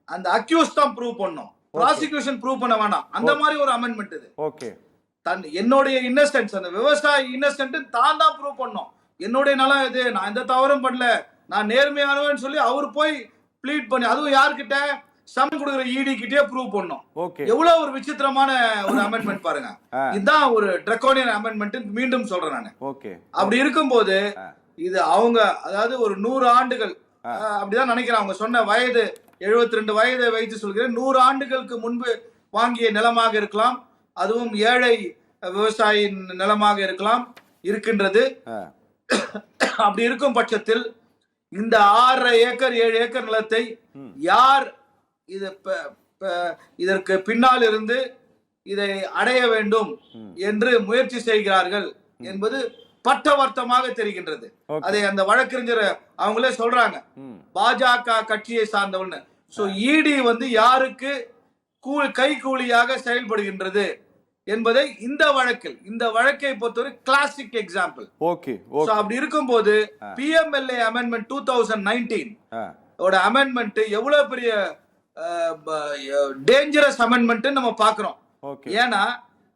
அந்த அக்யூஸ் தான் ப்ரூவ் பண்ணும், ப்ராசிக்யூஷன் ப்ரூவ் பண்ண வேணாம். அந்த மாதிரி ஒரு அமெண்ட்மெண்ட் இது. ஓகே, என்னுடைய இன்னசென்ஸ், அந்த விவசாயி இன்னசென்ட் தான் ப்ரூவ் பண்ணும். என்னுடைய நலம் இது, நான் எந்த தவறும் பண்ணல, நான் நேர்மையானவன்னு சொல்லி அவர் போய் ப்ளீட் பண்ணி, அதுவும் யார்கிட்ட, சம்மன் கொடுக்குற இடி கிட்டே ப்ரூவ் பண்ணும். எவ்வளவு ஒரு விசித்திரமான ஒரு அமெண்ட்மெண்ட் பாருங்க. இதுதான் ஒரு ட்ரக்கோனியன் அமெண்ட்மெண்ட், மீண்டும் சொல்றேன் நான். அப்படி இருக்கும்போது இது அவங்க, அதாவது ஒரு 100 ஆண்டுகள் அப்படிதான் நினைக்கிறேன், அவங்க சொன்ன வயது 72 வயதை வைத்து சொல்கிறேன், 100 ஆண்டுகளுக்கு முன்பு வாங்கிய நிலமாக இருக்கலாம், அதுவும் ஏழை விவசாயியின் நிலமாக இருக்கின்றது. அப்படி இருக்கும் பட்சத்தில் இந்த 6.5 ஏக்கர் 7 ஏக்கர் நிலத்தை யார் இதற்கு பின்னால் இருந்து இதை அடைய வேண்டும் என்று முயற்சி செய்கிறார்கள் என்பது பட்டவர்த்தமாக தெரிகின்றது. அதை அந்த வழக்கறிஞர் அவங்களே சொல்றாங்க, பாஜக கட்சியை சார்ந்தவன். சோ இடி யாருக்கு கை கூலியாக செயல்படுகின்றது என்பதை இந்த வழக்கை பொறுத்தவரை கிளாசிக் எக்ஸாம்பிள். அப்படி இருக்கும்போது PMLA அமெண்ட்மெண்ட் 2019 ஓட அமெண்ட்மெண்ட் எவ்வளவு பெரிய டேஞ்சரஸ் அமெண்ட்மெண்ட் நம்ம பாக்குறோம். ஏன்னா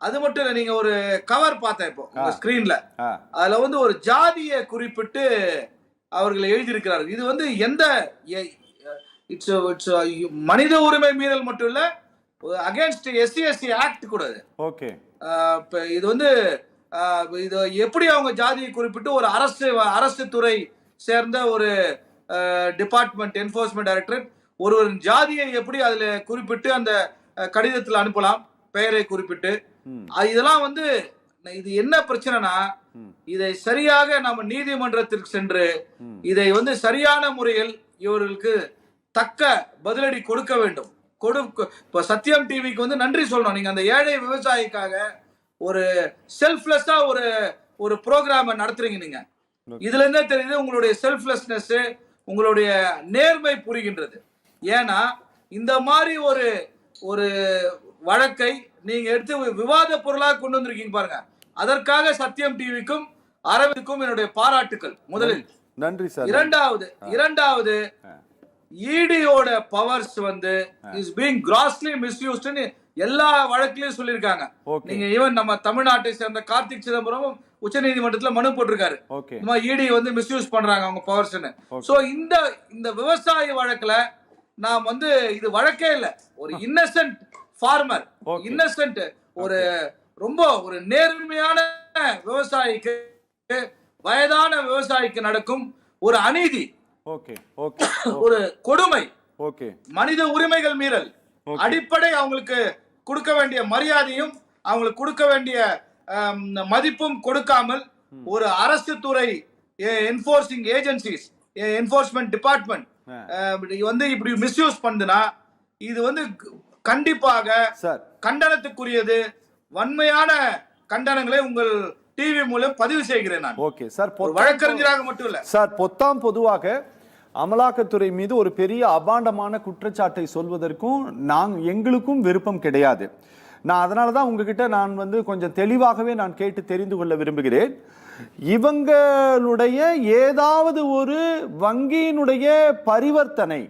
அது மட்டும் இல்ல, நீங்க ஒரு கவர் பார்த்தேன் இப்போ உங்க ஸ்கிரீன்ல, அதுல ஒரு ஜாதியை குறிப்பிட்டு அவர்கள் எழுதியிருக்கிறார்கள். இது எந்த இட்ஸ் மனித உரிமை மீறல் மட்டும் இல்ல, அகைன்ஸ்ட் SC ஆக்ட் கூட. இது இது எப்படி அவங்க ஜாதியை குறிப்பிட்டு ஒரு அரசு துறை சேர்ந்த ஒரு டிபார்ட்மெண்ட் என்ஃபோர்ஸ்மெண்ட் டைரக்டரேட் ஒரு ஜாதியை எப்படி அதுல குறிப்பிட்டு அந்த கடிதத்தில் அனுப்பலாம், பெயரை குறிப்பிட்டு. இதெல்லாம் இது என்ன பிரச்சனைனா, இதை சரியாக நம்ம நீதிமன்றத்திற்கு சென்று இதை சரியான முறையில் இவர்களுக்கு தக்க பதிலடி கொடுக்க வேண்டும். இப்ப சத்தியம் டிவிக்கு நன்றி சொல்லணும். நீங்க அந்த ஏழை விவசாயிக்காக ஒரு செல்ஃப்லெஸ்ஸா ஒரு ப்ரோக்ராம் நடத்துறீங்க. நீங்க இதுல இருந்தே தெரியுது உங்களுடைய செல்ஃப்லெஸ்னஸ், உங்களுடைய நேர்மை புரிகின்றது. ஏன்னா இந்த மாதிரி ஒரு வழக்கை நீங்க எடுத்து விவாத பொருளாக கொண்டு வந்திருக்கீங்க பாருங்க. அதற்காக சத்தியம் டிவிக்கும் அரவிந்துக்கும் என்னுடைய பாராட்டுக்கள் முதலில். நன்றி சார். இரண்டாவது ஈடியோட பவர்ஸ் இஸ் பீயிங் கிராஸ்லி மிஸ்யூஸ்ட்னு எல்லா வழக்கிலையும் சொல்லியிருக்காங்க. நீங்க ஈவன் நம்ம தமிழ்நாட்டை சேர்ந்த கார்த்திக் சிதம்பரம் உச்ச நீதிமன்றத்துல மனு போட்டிருக்காரு, ஈடி மிஸ்யூஸ் பண்றாங்க அவங்க பவர்ஸ்னு. சோ இந்த விவசாய வழக்குல நாம் இது வழக்கே இல்ல, ஒரு இன்னசென்ட் ஃபார்மர், இன்னசென்ட் ரொம்ப ஒரு நேர்மையான விவசாயிக்கு, வயதான விவசாயிக்கு நடக்கும் ஒரு அநீதி, ஒரு கொடுமை, மனித உரிமைகள் மீறல், அடிப்படை அவங்களுக்கு கொடுக்க வேண்டிய மரியாதையும் அவங்களுக்கு கொடுக்க வேண்டிய மதிப்பும் கொடுக்காமல் ஒரு அரசு துறை என்ஃபோர்சிங் ஏஜென்சிஸ், என்ஃபோர்ஸ்மெண்ட் டிபார்ட்மெண்ட் இப்படி மிஸ்யூஸ் பண்ணுதுன்னா இது கண்டிப்பாக கண்டனத்துக்குரியது. வன்மையான கண்டனங்களை உங்கள் டிவி மூலம் பதிவு செய்கிறேன் நான். ஓகே சார், வழக்கறிஞராக மட்டும் இல்ல சார், பொதுவாக அமலாக்கத்துறை மீது ஒரு பெரிய அபாண்டமான குற்றச்சாட்டை சொல்வதற்கும் எங்களுக்கும் விருப்பம் கிடையாது. நான் அதனால தான் உங்ககிட்ட நான் கொஞ்சம் தெளிவாகவே நான் கேட்டு தெரிந்து கொள்ள விரும்புகிறேன். இவங்களுடைய ஏதாவது ஒரு வங்கியினுடைய பரிவர்த்தனை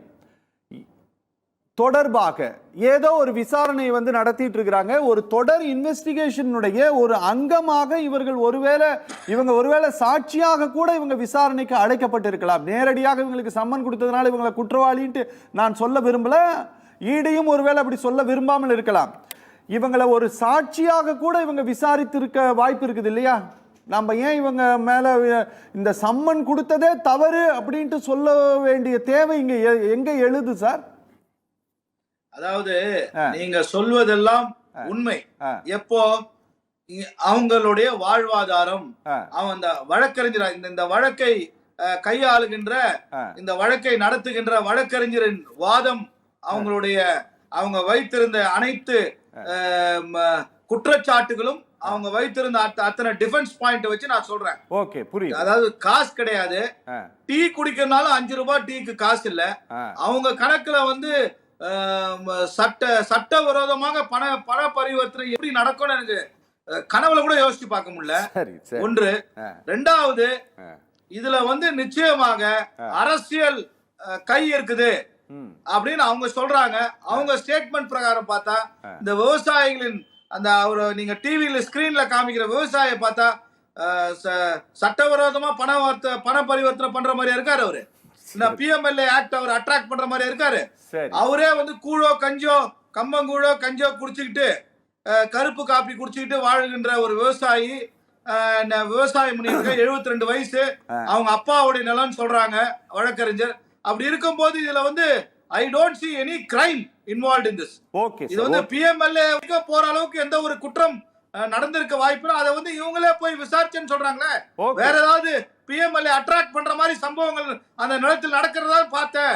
தொடர்பாக ஏதோ ஒரு விசாரணை நடத்திட்டு இருக்கிறாங்க. ஒரு தொடர் இன்வெஸ்டிகேஷனுடைய ஒரு அங்கமாக இவங்க ஒருவேளை சாட்சியாக கூட இவங்க விசாரணைக்கு அழைக்கப்பட்டிருக்கலாம். நேரடியாக இவங்களுக்கு சம்மன் கொடுத்ததுனால இவங்களை குற்றவாளின்ட்டு நான் சொல்ல விரும்பல. ஈடியும் ஒருவேளை அப்படி சொல்ல விரும்பாமல் இருக்கலாம். இவங்களை ஒரு சாட்சியாக கூட இவங்க விசாரித்திருக்க வாய்ப்பு இருக்குது இல்லையா? நம்ம ஏன் இவங்க மேல இந்த சம்மன் கொடுத்ததே தவறு அப்படின்ட்டு சொல்ல வேண்டிய தேவை இங்க எங்க எழுது சார்? அதாவது நீங்க சொல்வதெல்லாம் உண்மை. எப்போ அவங்களுடைய வாழ்வாதாரம், அவன் இந்த வழக்கறிஞர், இந்த வழக்கை கையாளுகின்ற, இந்த வழக்கை நடத்துகின்ற வழக்கறிஞரின் வாதம், அவங்க வைத்திருந்த அனைத்து குற்றச்சாட்டுகளும், அவங்க வைத்திருந்த அத்தனை டிஃபென்ஸ் பாயிண்ட் வச்சு நான் சொல்றேன். ஓகே, புரியுது. அதாவது காசு கிடையாது, டீ குடிக்கிறதுனால 5 ரூபாய் டீக்கு காசு இல்ல. அவங்க கணக்குல சட்டவிரோதமாக பண பரிவர்த்தனை எப்படி நடக்கும்னு எனக்கு கனவுல கூட யோசிச்சு பார்க்க முடியல. ஒன்று. ரெண்டாவது, இதுல நிச்சயமாக அரசியல் கை இருக்குது அப்படின்னு அவங்க சொல்றாங்க. அவங்க ஸ்டேட்மெண்ட் பிரகாரம் பார்த்தா இந்த விவசாயிகளின் நீங்க டிவில ஸ்கிரீன்ல காமிக்கிற விவசாயியை பார்த்தா சட்டவிரோதமா பண பரிவர்த்தனை பண்ற மாதிரியா இருக்காரு அவரு. PMLA ஆக்ட் அவர் அட்ராக்ட் பண்ற மாதிரி இருக்காரு. அவரே கூழோ கஞ்சோ, கம்பங்கூழோ கஞ்சோ குடிச்சுக்கிட்டு, கருப்பு காப்பி குடிச்சுக்கிட்டு வாழுகின்ற ஒரு விவசாயி. விவசாயம் பண்ணிருக்க 72 வயசு, அவங்க அப்பாவுடைய நிலம்னு சொல்றாங்க வழக்கறிஞர். அப்படி இருக்கும்போது இதுல I don't see any crime involved in this. Okay இது வந்து பிஎம்எல்ஏ போற அளவுக்கு எந்த ஒரு குற்றம் நடந்திருக்க வாய்ப்பு, அதை வந்து இவங்களே போய் விசாரிச்சுன்னு சொல்றாங்களே. வேற ஏதாவது பிஎம்எல்ஏ அட்ராக்ட் பண்ற மாதிரி சம்பவங்கள் அந்த நிலத்தில் நடக்கிறதா பார்த்தேன்,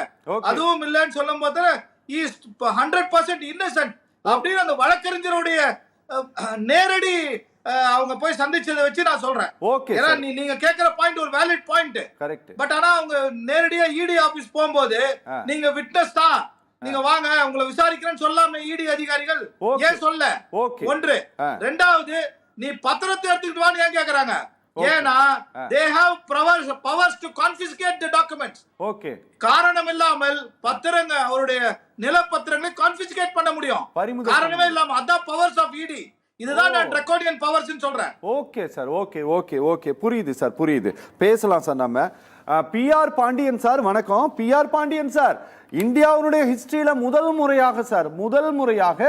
அதுவும் இல்லைன்னு சொல்லும் போது 100% இன்னசென்ட் அப்படின்னு அந்த வழக்கறிஞருடைய நேரடி அவங்க போய் சந்திச்சதை வச்சு நான் சொல்றேன். ஏன்னா நீங்க கேக்குற பாயிண்ட் ஒரு வேலிட் பாயிண்ட். பட் ஆனா அவங்க நேரடியா இடி ஆபீஸ் போகும்போது நீங்க விட்னஸ் தான், நீங்க வாங்க உங்களை விசாரிக்கிறேன்னு சொல்லாம இடி அதிகாரிகள் ஏன் சொல்ல? ஒன்று. ரெண்டாவது, நீ பத்திரத்தை எடுத்துக்கிட்டு வான்னு ஏன் கேக்குறாங்க? ஏன்னா they have powers to confiscate the documents. காரணம் இல்லாமல் பத்திரங்க அவருடைய நிலப்பத்திரங்களை கான்ஃபிஸ்கேட் பண்ண முடியும், காரணமே இல்லாம. அதான் பவர்ஸ் ஆஃப் இடி. இதுதான் நான் ட்ரக்கோடியன் பவர்ஸ் சொல்றேன். ஓகே சார், ஓகே புரியுது சார், புரியுது. பேசலாம் சார். நம்ம பிஆர் பாண்டியன் சார், வணக்கம். பிஆர் பாண்டியன் சார், இந்தியாவுடைய ஹிஸ்டரியில முதல் முறையாக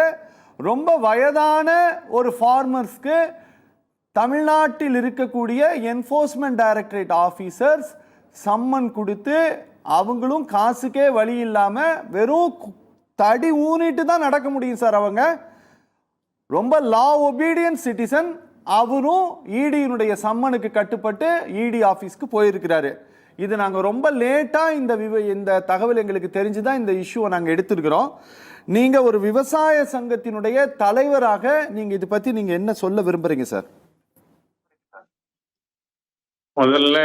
ரொம்ப வயதான ஒரு ஃபார்மர்ஸ்க்கு தமிழ்நாட்டில் இருக்கக்கூடிய என்ஃபோர்ஸ்மெண்ட் டைரக்டரேட் ஆபீசர்ஸ் சம்மன் கொடுத்து அவங்களும் காசுக்கே வழி இல்லாம வெறும் தடி ஊனிட்டு தான் நடக்க முடியும் சார். அவங்க ரொம்ப லா ஒபீடியன்ட் சிட்டிசன். அவரும் இடியினுடைய சம்மனுக்கு கட்டுப்பட்டு இடி ஆஃபீஸ்க்கு போயிருக்கிறாரு. இது நாங்கள் ரொம்ப லேட்டாக இந்த தகவல் எங்களுக்கு தெரிஞ்சுதான் இந்த இஷ்யூவை நாங்கள் எடுத்திருக்கிறோம். நீங்கள் ஒரு விவசாய சங்கத்தினுடைய தலைவராக நீங்கள் இதை பற்றி நீங்கள் என்ன சொல்ல விரும்புறீங்க சார்? முதல்ல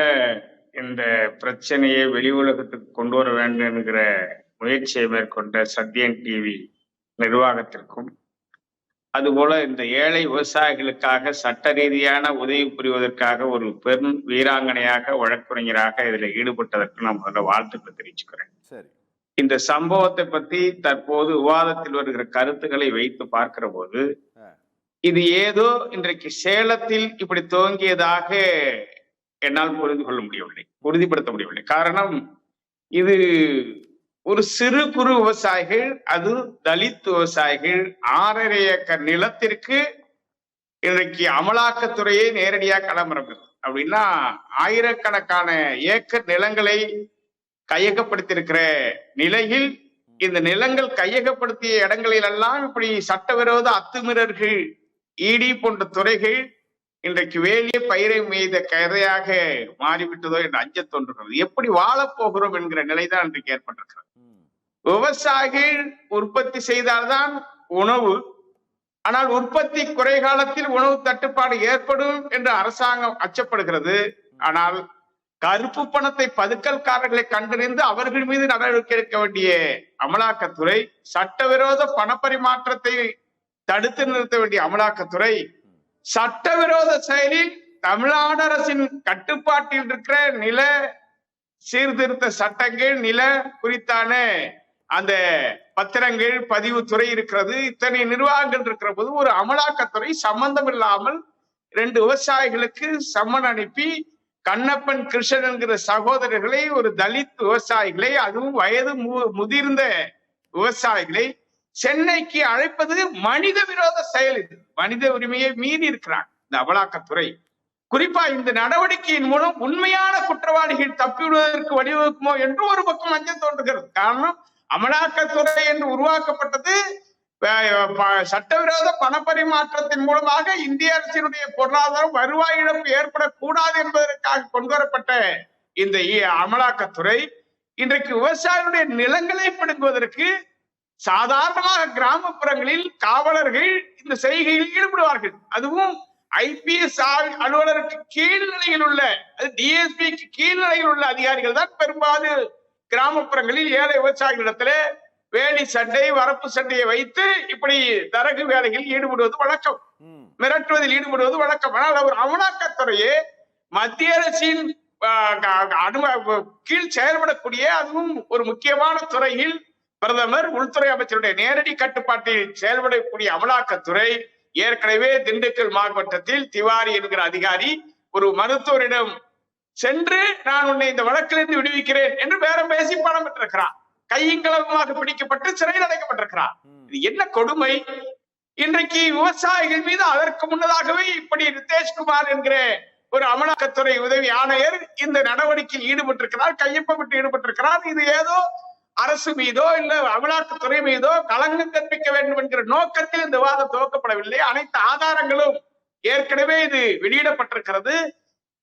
இந்த பிரச்சனையை வெளி உலகத்துக்கு கொண்டு வர வேண்டும் என்கிற முயற்சியை மேற்கொண்ட சத்யன் டிவி நிர்வாகத்திற்கும், அதுபோல இந்த ஏழை விவசாயிகளுக்காக சட்ட ரீதியான உதவி புரிவதற்காக ஒரு பெரும் வீராங்கனையாக வழக்குரைஞராக இதில் ஈடுபட்டதற்கு நான் முதல்ல வாழ்த்துக்களை தெரிவிச்சுக்கிறேன். இந்த சம்பவத்தை பற்றி தற்போது விவாதத்தில் வருகிற கருத்துக்களை வைத்து பார்க்கிற போது இது ஏதோ இன்றைக்கு சேலத்தில் இப்படி துவங்கியதாக என்னால் புரிந்து கொள்ள முடியவில்லை, உறுதிப்படுத்த முடியவில்லை. காரணம், இது ஒரு சிறு குறு விவசாயிகள், அது தலித் விவசாயிகள் 6.5 ஏக்கர் நிலத்திற்கு இன்றைக்கு அமலாக்கத்துறையே நேரடியாக களமிறங்குது. அப்படின்னா ஆயிரக்கணக்கான ஏக்கர் நிலங்களை கையகப்படுத்தியிருக்கிற நிலையில் இந்த நிலங்கள் கையகப்படுத்திய இடங்களிலெல்லாம் இப்படி சட்டவிரோத அத்துமீறல்கள், இடி போன்ற துறைகள் இன்றைக்கு வேலிய பயிரை மீத கதையாக மாறிவிட்டதோ என்று அஞ்ச தோன்றுகிறது. எப்படி வாழப்போகிறோம் என்கிற நிலைதான் இன்றைக்கு ஏற்பட்டிருக்கிறது. விவசாயிகள் உற்பத்தி செய்தால்தான் உணவு, ஆனால் உற்பத்தி குறை காலத்தில் உணவு தட்டுப்பாடு ஏற்படும் என்று அரசாங்கம் அச்சப்படுகிறது. ஆனால் கருப்பு பணத்தை பதுக்கல்காரர்களை கண்டறிந்து அவர்கள் மீது நடவடிக்கை எடுக்க வேண்டிய அமலாக்கத்துறை, சட்டவிரோத பணப்பரிமாற்றத்தை தடுத்து நிறுத்த வேண்டிய அமலாக்கத்துறை, சட்டவிரோத செயலில் தமிழ்நாடு அரசின் கட்டுப்பாட்டில் இருக்கிற நில சீர்திருத்த சட்டங்கள், நில குறித்தான அந்த பத்திரங்கள் பதிவு துறை இருக்கிறது. இத்தனை நிர்வாகங்கள் இருக்கிற போது ஒரு அமலாக்கத்துறை சம்பந்தம் இல்லாமல் 2 விவசாயிகளுக்கு சம்மன் அனுப்பி கண்ணப்பன் கிருஷ்ணன் என்கிற சகோதரர்களை, ஒரு தலித் விவசாயிகளை, அதுவும் வயது முதிர்ந்த விவசாயிகளை சென்னைக்கு அழைப்பது மனித விரோத செயல். இது மனித உரிமையை மீறி இருக்கிறார் இந்த அமலாக்கத்துறை. குறிப்பா இந்த நடவடிக்கையின் மூலம் உண்மையான குற்றவாளிகள் தப்பிவிடுவதற்கு வழிவகுக்குமோ என்று ஒரு பக்கம் அஞ்சம் தோன்றுகிறது. காரணம், அமலாக்கத்துறை என்று உருவாக்கப்பட்டது சட்டவிரோத பணப்பரிமாற்றத்தின் மூலமாக இந்திய அரசினுடைய பொருளாதாரம் வருவாய் இழப்பு ஏற்படக்கூடாது என்பதற்காக கொண்டு வரப்பட்ட இந்த அமலாக்கத்துறை இன்றைக்கு விவசாயிகளுடைய நிலங்களை பிடுங்குவதற்கு சாதாரணமாக கிராமப்புறங்களில் காவலர்கள் இந்த செய்கையில் ஈடுபடுவார்கள். அதுவும் ஐபிஎஸ் அலுவலருக்கு கீழ்நிலையில் உள்ள, டிஎஸ்பிக்கு கீழ்நிலையில் உள்ள அதிகாரிகள் தான் பெரும்பாலும் கிராமப்புறங்களில் ஏழை விவசாயிகளிடத்துல வேலி சண்டை, வரப்பு சண்டையை வைத்து இப்படி தரகு வேலைகளில் ஈடுபடுவது வழக்கம், மிரட்டுவதில் ஈடுபடுவது வழக்கம். ஆனால் அவர் அமலாக்கத்துறையே மத்திய அரசின் கீழ் செயல்படக்கூடிய, அதுவும் ஒரு முக்கியமான துறையில் பிரதமர், உள்துறை அமைச்சருடைய நேரடி கட்டுப்பாட்டில் செயல்படக்கூடிய அமலாக்கத்துறை ஏற்கனவே திண்டுக்கல் மாவட்டத்தில் திவாரி என்கிற அதிகாரி ஒரு மருத்துவரிடம் சென்று நான் உன்னை இந்த வழக்கிலிருந்து விடுவிக்கிறேன் என்று பேரம் பேசி பணம் பெற்றிருக்கிறார். கையங்களமாக பிடிக்கப்பட்டு சிறையில் அடைக்கப்பட்டிருக்கிறார். இது என்ன கொடுமை! இன்றைக்கு விவசாயிகள் மீது அதற்கு முன்னதாகவே இப்படி நிதேஷ்குமார் என்கிற ஒரு அமலாக்கத்துறை உதவி ஆணையர் இந்த நடவடிக்கையில் ஈடுபட்டிருக்கிறார், கையொப்பமிட்டு ஈடுபட்டிருக்கிறார். இது ஏதோ அரசு மீதோ இல்ல அமலாக்கத்துறை மீதோ களங்கம் கற்பிக்க வேண்டும் என்கிற நோக்கத்தில் இந்த விவாதம் துவக்கப்படவில்லை. அனைத்து ஆதாரங்களும் ஏற்கனவே இது வெளியிடப்பட்டிருக்கிறது.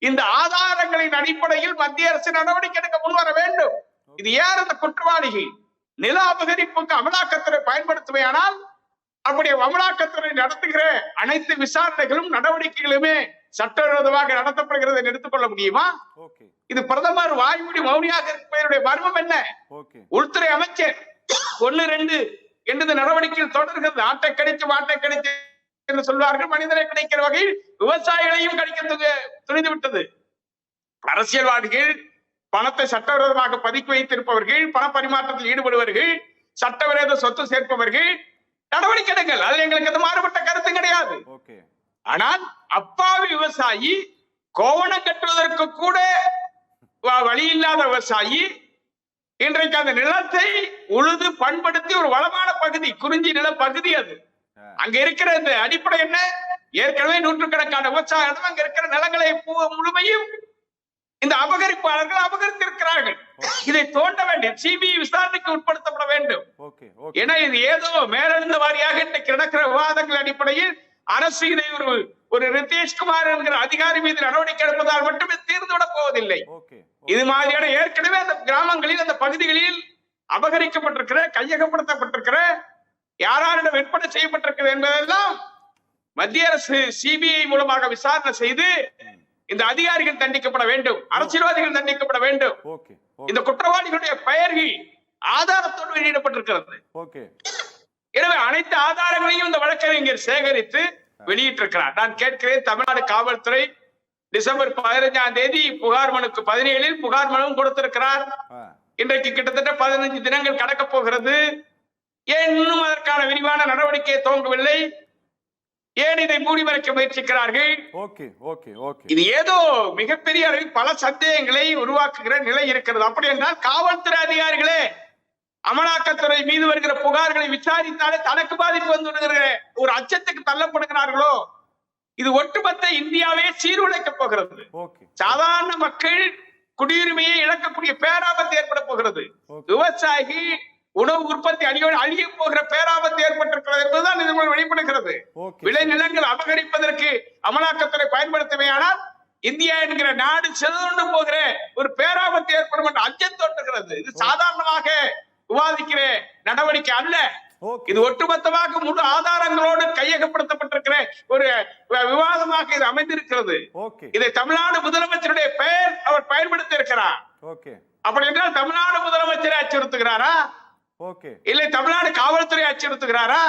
இந்த ஆதாரங்களின் அடிப்படையில் மத்திய அரசு நடவடிக்கை எடுக்க முன்வர வேண்டும். இது யார் அந்த குற்றவாளிகள்? நில அபகரிப்புக்கு அமலாக்கத்துறை பயன்படுத்துமையானால் அப்படி அமலாக்கத்துறை நடத்துகிற அனைத்து விசாரணைகளும் நடவடிக்கைகளுமே சட்டவிரோதமாக நடத்தப்படுகிறது என்று எடுத்துக்கொள்ள முடியுமா? இது பிரதமர் வாய்மொழி மௌனியாக இருப்பதனுடைய மர்மம் என்ன? உள்துறை அமைச்சர் 1-2 என்று நடவடிக்கையில் தொடர்கிறது. ஆட்டை கடித்து மாட்டை கடித்து என்று சொல்வார்கள். மனிதனை கிடைக்கிற வகையில் விவசாயிகளையும் கடிக்க துணிந்து விட்டது. அரசியல்வாதிகள், பணத்தை சட்டவிரோதமாக பதுக்கி வைத்திருப்பவர்கள், பண பரிமாற்றத்தில் ஈடுபடுவர்கள், சட்டவிரோத சொத்து சேர்ப்பவர்கள் நடவடிக்கை எடுங்கள். அதில் எங்களுக்கு எது மாறுபட்ட கருத்து கிடையாது. ஆனால் அப்பாவி விவசாயி, கோவணம் கட்டுவதற்கு கூட வழி இல்லாத விவசாயி இன்றைக்கு அந்த நிலத்தை உழுது பண்படுத்தி ஒரு வளமான பகுதி, குறிஞ்சி நில பகுதி, அது அங்க இருக்கிற இந்த அடிப்படை என்ன? ஏற்கனவே நூற்றுக்கணக்கான விவசாயிகளும் அங்க இருக்கிற நிலங்களை முழுமையும் இந்த அபகரிப்பாளர்கள் அபகரித்திருக்கிறார்கள். இதை தோண்ட வேண்டும், சிபிஐ விசாரணைக்கு உட்படுத்தப்பட வேண்டும். ஏன்னா இது ஏதோ மேலெழுந்த வாரியாக இன்றைக்கு நடக்கிற விவாதங்கள் அடிப்படையில் அரசு இதை ஒரு நிதிஷ்குமார் என்கிற அதிகாரி மீது நடவடிக்கை எடுப்பதால் மட்டுமே தீர்ந்துவிடப் போவதில்லை. இது மாதிரியான ஏற்கனவே அந்த கிராமங்களில், அந்த பகுதிகளில் அபகரிக்கப்பட்டிருக்கிற, கையகப்படுத்தப்பட்டிருக்கிற, யாரிடம் விற்பனை செய்யப்பட்டிருக்கிறது என்பதெல்லாம் மத்திய அரசு சிபிஐ மூலமாக விசாரணை செய்து இந்த அதிகாரிகள் தண்டிக்கப்பட வேண்டும், அரசியல்வாதிகள் தண்டிக்கப்பட வேண்டும். இந்த குற்றவாளிகளுடைய பெயர்கள் ஆதாரத்தோடு வெளியிடப்பட்டிருக்கிறது. எனவே அனைத்து ஆதாரங்களையும் இந்த வழக்கறிஞர் சேகரித்து வெளியிட்டிருக்கிறார். நான் கேட்கிறேன், தமிழ்நாடு காவல்துறை டிசம்பர் 15ஆம் தேதி புகார் மனுக்கு 17இல் புகார் மனுவும் கொடுத்திருக்கிறார். இன்றைக்கு கிட்டத்தட்ட 15 தினங்கள் கடக்க போகிறது. ஏன் இன்னும் அதற்கான விரிவான நடவடிக்கையை துவங்கவில்லை? ஏன் இதை மூடி மறைக்க முயற்சிக்கிறார்கள்? இது ஏதோ மிகப்பெரிய அளவில் பல சந்தேகங்களை உருவாக்குகிற நிலை இருக்கிறது. அப்படி என்றால் காவல்துறை அதிகாரிகளே அமலாக்கத்துறை மீது வருகிற புகார்களை விசாரித்தாலே தனக்கு பாதிப்பு வந்து விடுகிற ஒரு அச்சத்துக்கு தள்ளப்படுகிறார்களோ? இது ஒட்டுமொத்த இந்தியாவே சீர்குலைக்கப் போகிறது. சாதாரண மக்கள் குடியுரிமையை இழக்கக்கூடிய பேராபத்து ஏற்பட போகிறது. விவசாயி உணவு உற்பத்தி அழிய போகிற பேராபத்து ஏற்பட்டிருக்கிறது என்பதுதான் இது மூலம் வெளிப்படுகிறது. விளை நிலங்கள் அபகரிப்பதற்கு அமலாக்கத்துறை பயன்படுத்துமையானால் இந்தியா என்கிற நாடு சிதறுண்டு போகிற ஒரு பேராபத்து ஏற்படும் என்ற அச்சம் தோன்றுகிறது. இது சாதாரணமாக விவாதிக்கிற நடவடிக்கை அல்ல. இது ஒட்டுமொத்தமாக முழு ஆதாரங்களோடு கையகப்படுத்தப்பட்டிருக்கிற ஒரு விவாதமாக இது அமைந்திருக்கிறது. இதை தமிழ்நாடு முதலமைச்சருடைய பெயர் அவர் பயன்படுத்தி இருக்கிறார். அப்படி என்றால் தமிழ்நாடு முதலமைச்சரை அச்சுறுத்துகிறாரா? இல்லை தமிழ்நாடு காவல்துறை அச்சுறுத்துகிறாரா?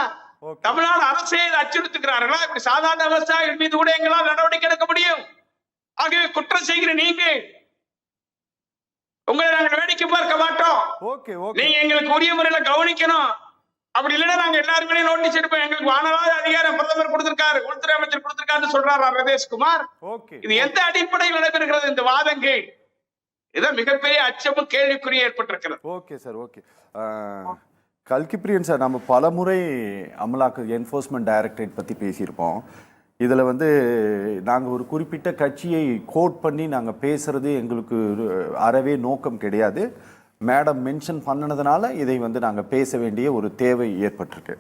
தமிழ்நாடு அரசே அச்சுறுத்துகிறார்களா? இப்படி சாதாரண விவசாயிகள் மீது கூட எங்களால் நடவடிக்கை எடுக்க முடியும். ஆகவே குற்றம் செய்கிற நீங்க உங்களை நாங்கள் வேடிக்கை பார்க்க மாட்டோம். நீங்க எங்களுக்கு உரிய முறையில கவனிக்கணும். அப்படி இல்லைன்னா நாங்க எல்லாருமே நோட்டீஸ் எடுப்போம். எங்களுக்கு வானலாத அதிகாரம் பிரதமர் கொடுத்திருக்காரு, உள்துறை அமைச்சர் கொடுத்திருக்காரு சொல்றாரு ரதேஷ்குமார். இது எந்த அடிப்படையில் நடைபெறுகிறது இந்த வாதங்கள்? இதான் மிகப்பெரிய அச்சமும் கேள்விக்குரிய ஏற்பட்டிருக்கிறது. Okay sir, okay. Kalkipriyan sir, நம்ம பல முறை அமலாக்க என்ஃபோர்ஸ்மெண்ட் டைரக்டரேட் பற்றி பேசியிருப்போம். இதில் நாங்கள் ஒரு குறிப்பிட்ட கட்சியை கோட் பண்ணி நாங்கள் பேசுறது எங்களுக்கு அறவே நோக்கம் கிடையாது. மேடம் மென்ஷன் பண்ணினதுனால இதை நாங்கள் பேச வேண்டிய ஒரு தேவை ஏற்பட்டிருக்கு.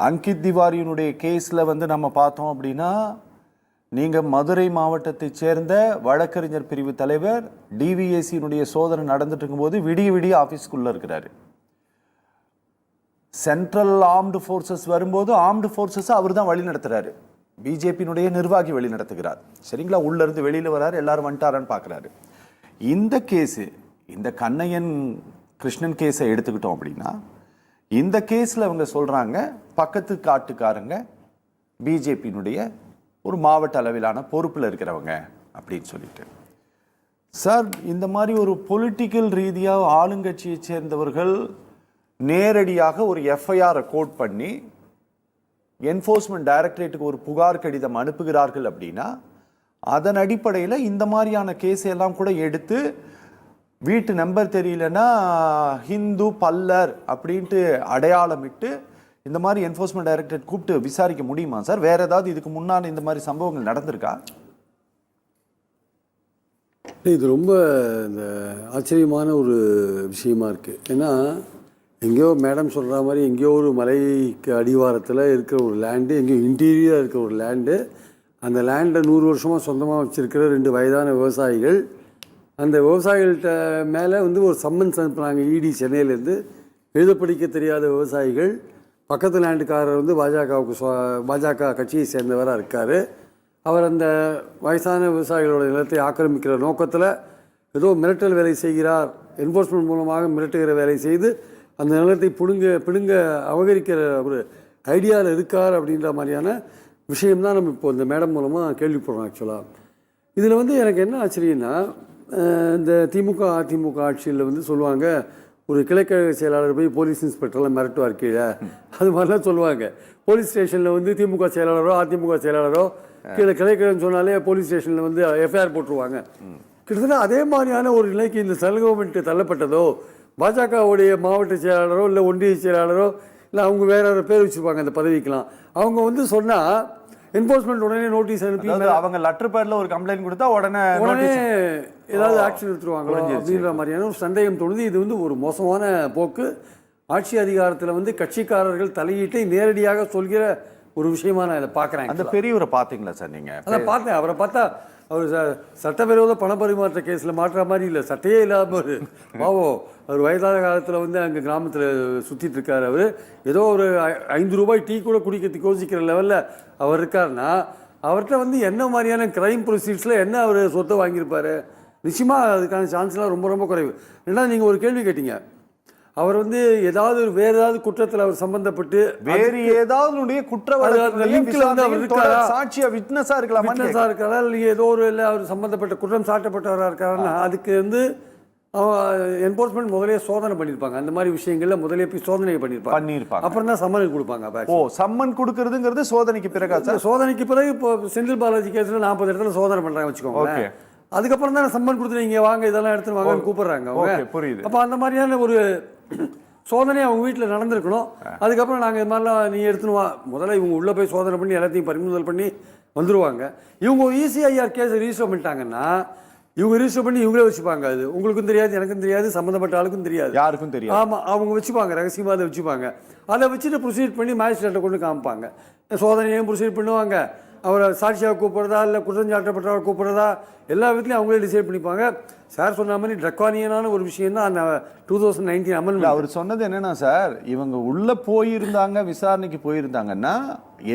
அங்கித் திவாரியினுடைய கேஸில் நம்ம பார்த்தோம் அப்படின்னா, நீங்கள் மதுரை மாவட்டத்தைச் சேர்ந்த வழக்கறிஞர் பிரிவு தலைவர், டிவிஎஸ்சியினுடைய சோதனை நடந்துட்டு இருக்கும்போது விடிய ஆஃபீஸ்க்குள்ளே இருக்கிறாரு. சென்ட்ரல் ஆர்ம்டு ஃபோர்ஸஸ் வரும்போது ஆர்ம்டு ஃபோர்ஸஸ் அவர் தான் வழி நடத்துகிறாரு. பிஜேபியினுடைய நிர்வாகி வழி நடத்துகிறார். சரிங்களா? உள்ளேருந்து வெளியில் வராரு, எல்லாரும் வந்துட்டாரான்னு பார்க்குறாரு. இந்த கேஸு, இந்த கண்ணையன் கிருஷ்ணன் கேஸை எடுத்துக்கிட்டோம் அப்படின்னா, இந்த கேஸில் அவங்க சொல்கிறாங்க பக்கத்து காட்டுக்காரங்க பிஜேபியினுடைய ஒரு மாவட்ட அளவிலான பொறுப்பில் இருக்கிறவங்க அப்படின்னு சொல்லிட்டு. சார், இந்த மாதிரி ஒரு பொலிட்டிக்கல் ரீதியாக ஆளுங்கட்சியை சேர்ந்தவர்கள் நேரடியாக ஒரு எஃப்ஐஆரை கோட் பண்ணி என்ஃபோர்ஸ்மெண்ட் டைரக்டரேட்டுக்கு ஒரு புகார் கடிதம் அனுப்புகிறார்கள் அப்படின்னா, அதன் அடிப்படையில் இந்த மாதிரியான கேஸையெல்லாம் கூட எடுத்து வீட்டு நம்பர் தெரியலன்னா ஹிந்து பல்லர் அப்படின்ட்டு அடையாளமிட்டு இந்த மாதிரி என்ஃபோர்ஸ்மெண்ட் டைரக்டரேட் கூப்பிட்டு விசாரிக்க முடியுமா சார்? வேற ஏதாவது இதுக்கு முன்னால் இந்த மாதிரி சம்பவங்கள் நடந்திருக்கா? இது ரொம்ப இந்த ஆச்சரியமான ஒரு விஷயமா இருக்குது. ஏன்னா எங்கேயோ மேடம் சொல்கிற மாதிரி எங்கேயோ ஒரு மலைக்கு அடிவாரத்தில் இருக்கிற ஒரு லேண்டு, எங்கேயோ இன்டீரியராக இருக்கிற ஒரு லேண்டு, அந்த லேண்டை 100 வருஷமாக சொந்தமாக வச்சுருக்கிற 2 வயதான விவசாயிகள், அந்த விவசாயிகள்கிட்ட மேலே வந்து ஒரு சம்மன்ஸ் அனுப்புனாங்க இடி சென்னையிலேருந்து. எழுத படிக்க தெரியாத விவசாயிகள், பக்கத்து லேண்டுக்காரர் வந்து பாஜக கட்சியை சேர்ந்தவராக இருக்கார். அவர் அந்த வயசான விவசாயிகளோட நிலத்தை ஆக்கிரமிக்கிற நோக்கத்தில் ஏதோ மிரட்டல் வேலை செய்கிறார், என்ஃபோர்ஸ்மெண்ட் மூலமாக மிரட்டுகிற வேலை செய்து அந்த நிலத்தை பிடுங்க அபகரிக்கிற ஒரு ஐடியாவில் இருக்கார் அப்படின்ற மாதிரியான விஷயம்தான் நம்ம இப்போ இந்த மேடம் மூலமாக கேள்விப்படுறோம். ஆக்சுவலாக இதில் வந்து எனக்கு என்ன ஆச்சரியன்னா, இந்த திமுக அதிமுக ஆட்சியில் வந்து சொல்லுவாங்க, ஒரு கிளைக்கழக செயலாளர் போய் போலீஸ் இன்ஸ்பெக்டர்லாம் மிரட்டுவார் கீழே, அது மாதிரிலாம் சொல்லுவாங்க. போலீஸ் ஸ்டேஷனில் வந்து திமுக செயலாளரோ அதிமுக செயலாளரோ கீழே கிளைக்கழகம் சொன்னாலே போலீஸ் ஸ்டேஷனில் வந்து எஃப்ஐஆர் போட்டுருவாங்க. கிட்டத்தட்ட அதே மாதிரியான ஒரு நிலைக்கு இந்த சென்ட்ரல் கவர்மெண்ட் தள்ளப்பட்டதோ, பாஜகவுடைய மாவட்ட செயலாளரோ இல்லை ஒன்றிய செயலாளரோ இல்லை அவங்க வேற ஒரு பேர் வச்சுருப்பாங்க அந்த பதவிக்கெலாம், அவங்க வந்து சொன்னால் என்ஃபோர்ஸ்மெண்ட் உடனே நோட்டீஸ் அனுப்பி அவங்க லெட்டர் பேட்ல ஒரு கம்ப்ளைண்ட் கொடுத்தா உடனே ஏதாவது ஆக்ஷன் எடுத்துருவாங்களோ அப்படின்ற மாதிரியான ஒரு சந்தேகம் தோணுது. இது வந்து ஒரு மோசமான போக்கு. ஆட்சி அதிகாரத்தில் வந்து கட்சிக்காரர்கள் தலையீட்டை நேரடியாக சொல்கிற ஒரு விஷயமா நான் இதை பார்க்குறேன். அந்த பெரியவரை பார்த்தீங்களா சார் நீங்கள்? அதான் பார்த்தேன். அவரை பார்த்தா அவர் சட்டவிரோத பண பரிமாற்ற கேஸில் மாற்றுற மாதிரி இல்லை, சட்டையே இல்லாமல் பாவோ அவர் வயதான காலத்தில் வந்து அங்கே கிராமத்தில் சுற்றிட்டு இருக்கார். அவர் ஏதோ ஒரு 5 ரூபாய் டீ கூட குடிக்கிறதுக்கு யோசிக்கிற லெவலில் அவர் இருக்காருன்னா, அவர்கிட்ட வந்து என்ன மாதிரியான கிரைம் ப்ரொசீட்ஸில் என்ன அவர் சொத்தை வாங்கியிருப்பார்? நிச்சயமாக அதுக்கான சான்ஸ்லாம் ரொம்ப ரொம்ப குறைவு. ரெண்டாவது நீங்கள் ஒரு கேள்வி கேட்டீங்க, அவர் வந்து ஏதாவது வேற ஏதாவது குற்றத்தில் அவர் சம்பந்தப்பட்டு வேறு ஏதாவது குற்ற சாட்சியா விட்னஸா இருக்கலாம், விட்னஸா இருக்காரா, இல்லை ஏதோ ஒரு இல்லை அவர் சம்பந்தப்பட்ட குற்றம் சாட்டப்பட்டவராக இருக்காருன்னா அதுக்கு வந்து என்ஃபோர்ஸ்மெண்ட் முதலே சோதனை பண்ணியிருப்பாங்க. அந்த மாதிரி விஷயங்கள்ல முதலே போய் சோதனை பண்ணியிருப்பாங்க. அப்புறம் தான் சம்மன் கொடுப்பாங்க. சம்மன் கொடுக்கறதுங்கிறது சோதனைக்கு பிறகு. சோதனைக்கு பிறகு இப்போ செந்தில் பாலாஜி கேஸ்ல 40 இடத்துல சோதனை பண்றாங்க வச்சுக்கோங்க. அதுக்கப்புறம் தான் சம்மன் கொடுத்து நீங்க வாங்க இதெல்லாம் எடுத்துன்னு வாங்க கூப்பிடுறாங்க அவங்க. புரியுது. அப்போ அந்த மாதிரியான ஒரு சோதனை அவங்க வீட்டில் நடந்திருக்கணும். அதுக்கப்புறம் நாங்கள் இது மாதிரிலாம் நீ எடுத்துன்னு வா, முதல்ல இவங்க உள்ளே போய் சோதனை பண்ணி எல்லாத்தையும் பறிமுதல் பண்ணி வந்துடுவாங்க. இவங்க ECIR கேஸ் ரிஜிஸ்டர் பண்ணிட்டாங்கன்னா இவங்க ரிஜிஸ்டர் பண்ணி இவங்களே வச்சுப்பாங்க. அது உங்களுக்கும் தெரியாது, எனக்கும் தெரியாது, சம்மந்தப்பட்ட ஆளுக்கும் தெரியாது, யாருக்கும் தெரியாது. ஆமாம், அவங்க வச்சுப்பாங்க, ரகசியமாக அதை வச்சுப்பாங்க. அதை வச்சுட்டு ப்ரொசீட் பண்ணி மேஜிஸ்ட்ரேட்டை கொண்டு காமிப்பாங்க. சோதனையும் ப்ரொசீட் பண்ணுவாங்க. அவரை சாட்சியாக கூப்பிட்றதா இல்லை குற்றஞ்சாட்டப்பட்டவரை கூப்பிட்றதா எல்லா விதத்துலையும் அவங்களே டிசைட் பண்ணிப்பாங்க. சார் சொன்ன மாதிரி ட்ரக்கானியனான ஒரு விஷயம் தான் அந்த 2019 அமெண்ட்மெண்ட். அவர் சொன்னது என்னன்னா சார், இவங்க உள்ள போயிருந்தாங்க, விசாரணைக்கு போயிருந்தாங்கன்னா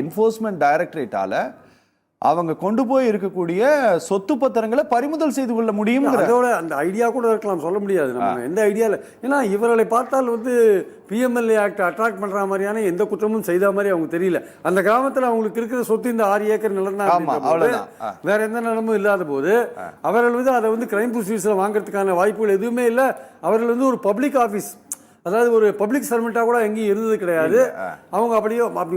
என்ஃபோர்ஸ்மெண்ட் டைரக்டரேட்டால அவங்க கொண்டு போய் இருக்கக்கூடிய சொத்து பத்திரங்களை பறிமுதல் செய்து கொள்ள முடியும். அதோட அந்த ஐடியா கூட இருக்கலாம், சொல்ல முடியாது நம்ம எந்த ஐடியாவில். ஏன்னா இவர்களை பார்த்தால் வந்து PMLA ஆக்ட் அட்ராக்ட் பண்ணுற மாதிரியான எந்த குற்றமும் செய்த மாதிரி அவங்க தெரியல. அந்த கிராமத்தில் அவங்களுக்கு இருக்கிற சொத்து இந்த 6 ஏக்கர் நிலம் தான், வேற எந்த நிலமும் இல்லாத போது அவர்கள் வந்து அதை வந்து கிரைம் ப்ரொசீஜர்ஸில் வாங்குறதுக்கான வாய்ப்புகள் எதுவுமே இல்லை. அவர்கள் வந்து ஒரு பப்ளிக் ஆஃபீஸ், அதாவது ஒரு பப்ளிக் சர்வெண்ட்டாக கூட எங்கேயும் இருந்தது கிடையாது. அவங்க அப்படி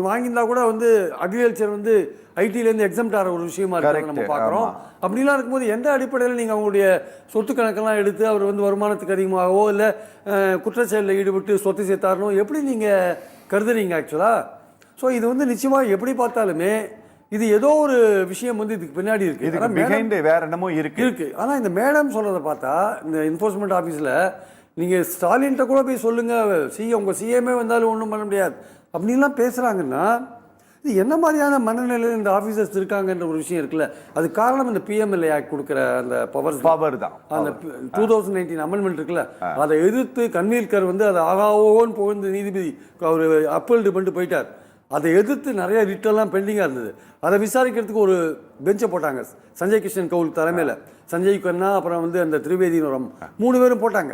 வாங்கியிருந்தா கூட வந்து அக்ரிகல்ச்சர் வந்து ஐடியிலேருந்து எக்ஸம்ட் ஆகிற ஒரு விஷயமா இருக்கிறத நம்ம பார்க்குறோம். அப்படிலாம் இருக்கும்போது எந்த அடிப்படையில் நீங்கள் அவங்களுடைய சொத்து கணக்கெல்லாம் எடுத்து அவர் வந்து வருமானத்துக்கு அதிகமாகவோ இல்லை குற்றச்செயலில் ஈடுபட்டு சொத்து சேர்த்தாரனோ எப்படி நீங்கள் கருதுறீங்க ஆக்சுவலாக? ஸோ இது வந்து நிச்சயமாக எப்படி பார்த்தாலுமே இது ஏதோ ஒரு விஷயம் வந்து இதுக்கு பின்னாடி இருக்குது, வேற என்னமோ இருக்கு. ஆனால் இந்த மேடம் சொல்கிறத பார்த்தா இந்த என்ஃபோர்ஸ்மெண்ட் ஆஃபீஸில் நீங்கள் ஸ்டாலின்கிட்ட கூட போய் சொல்லுங்கள், உங்கள் சிஎம்ஏ வந்தாலும் ஒன்றும் பண்ண முடியாது அப்படின்லாம் பேசுகிறாங்கன்னா இது என்ன மாதிரியான மனநிலையில் இந்த ஆஃபீஸர்ஸ் இருக்காங்கன்ற ஒரு விஷயம் இருக்குல்ல. அது காரணம் இந்த PMLA ஆக்ட் கொடுக்குற அந்த பவர் தான். அந்த 2019 அமெண்ட்மெண்ட் இருக்குல்ல, அதை எதிர்த்து கன்வீல்கர் வந்து அதை ஆகாவோன்னு போகிற நீதிபதி அவர் அப்பீல்டு பண்ணிட்டு போயிட்டார். அதை எதிர்த்து நிறைய ரிட்டெல்லாம் பெண்டிங்காக இருந்தது. அதை விசாரிக்கிறதுக்கு ஒரு பெஞ்சை போட்டாங்க சஞ்சய் கிஷன் கவுல் தலைமையில். சஞ்சய் கண்ணா அப்புறம் வந்து அந்த திரிவேதினோரம் 3 பேரும் போட்டாங்க.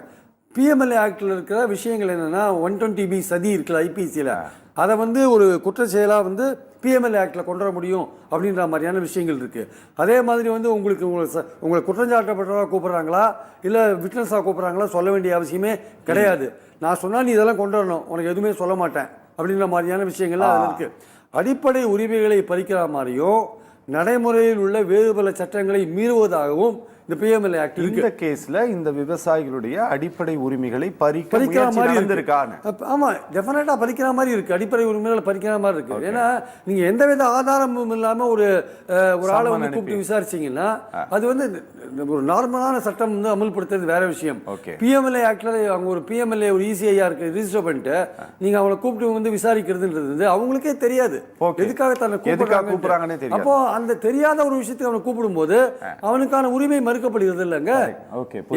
PMLA ஆக்டில் இருக்கிற விஷயங்கள் என்னென்னா 120B சதி இருக்குல்ல IPCயில், அதை வந்து ஒரு குற்ற செயலாக வந்து PMLA ஆக்டில் கொண்டு வர முடியும் அப்படின்ற மாதிரியான விஷயங்கள் இருக்குது. அதே மாதிரி வந்து உங்களை குற்றஞ்சாட்டப்பட்டவராக கூப்பிட்றாங்களா இல்லை விட்னஸாக கூப்பிட்றாங்களா சொல்ல வேண்டிய அவசியமே கிடையாது. நான் சொன்னால் நீ இதெல்லாம் கொண்டு வரணும், உனக்கு எதுவுமே சொல்ல மாட்டேன் அப்படின்ற மாதிரியான விஷயங்கள்லாம் அதில் இருக்குது. அடிப்படை உரிமைகளை பறிக்கிற மாதிரியும் நடைமுறையில் உள்ள வேறு பல சட்டங்களை மீறுவதாகவும் இந்த பிஎம்எல்ஏ ஆக்ட் இருக்கு. இந்த கேஸ்ல இந்த விவசாயிகளுடைய அடிப்படை உரிமைகளை பறிக்கிற பறிக்கிற மாதிரி நடந்திருக்கான ஆமா, டெஃபினட்டா பறிக்கிற மாதிரி இருக்கு. அடிப்படை உரிமைகளை பறிக்கிற மாதிரி இருக்கு. ஏன்னா நீங்க எந்தவித ஆதாரமும் இல்லாம ஒரு ஆளை வந்து கூப்பிட்டு விசாரிச்சீங்கன்னா அது வந்து ஒரு நார்மலான சட்டம் வந்து அமல்படுத்துறது வேற விஷயம். பிஎம்எல்ஏ ஆக்ட்ல அவங்க ஒரு பிஎம்எல்ஏ ஒரு இசிஐயா இருக்கு ரிஜிஸ்டர் பண்ணிட்டு நீங்க அவங்களை கூப்பிட்டு வந்து விசாரிக்கிறதுன்றது அவங்களுக்கே தெரியாது. எதுக்காக தன்னை கூப்பிடுறாங்கன்னு தெரியாது. அப்போ அந்த தெரியாத ஒரு விஷயத்துக்கு அவனை கூப்பிடும்போது அவனுக்கான உரிமை மறுக்கப்படுகிறது இல்லைங்க.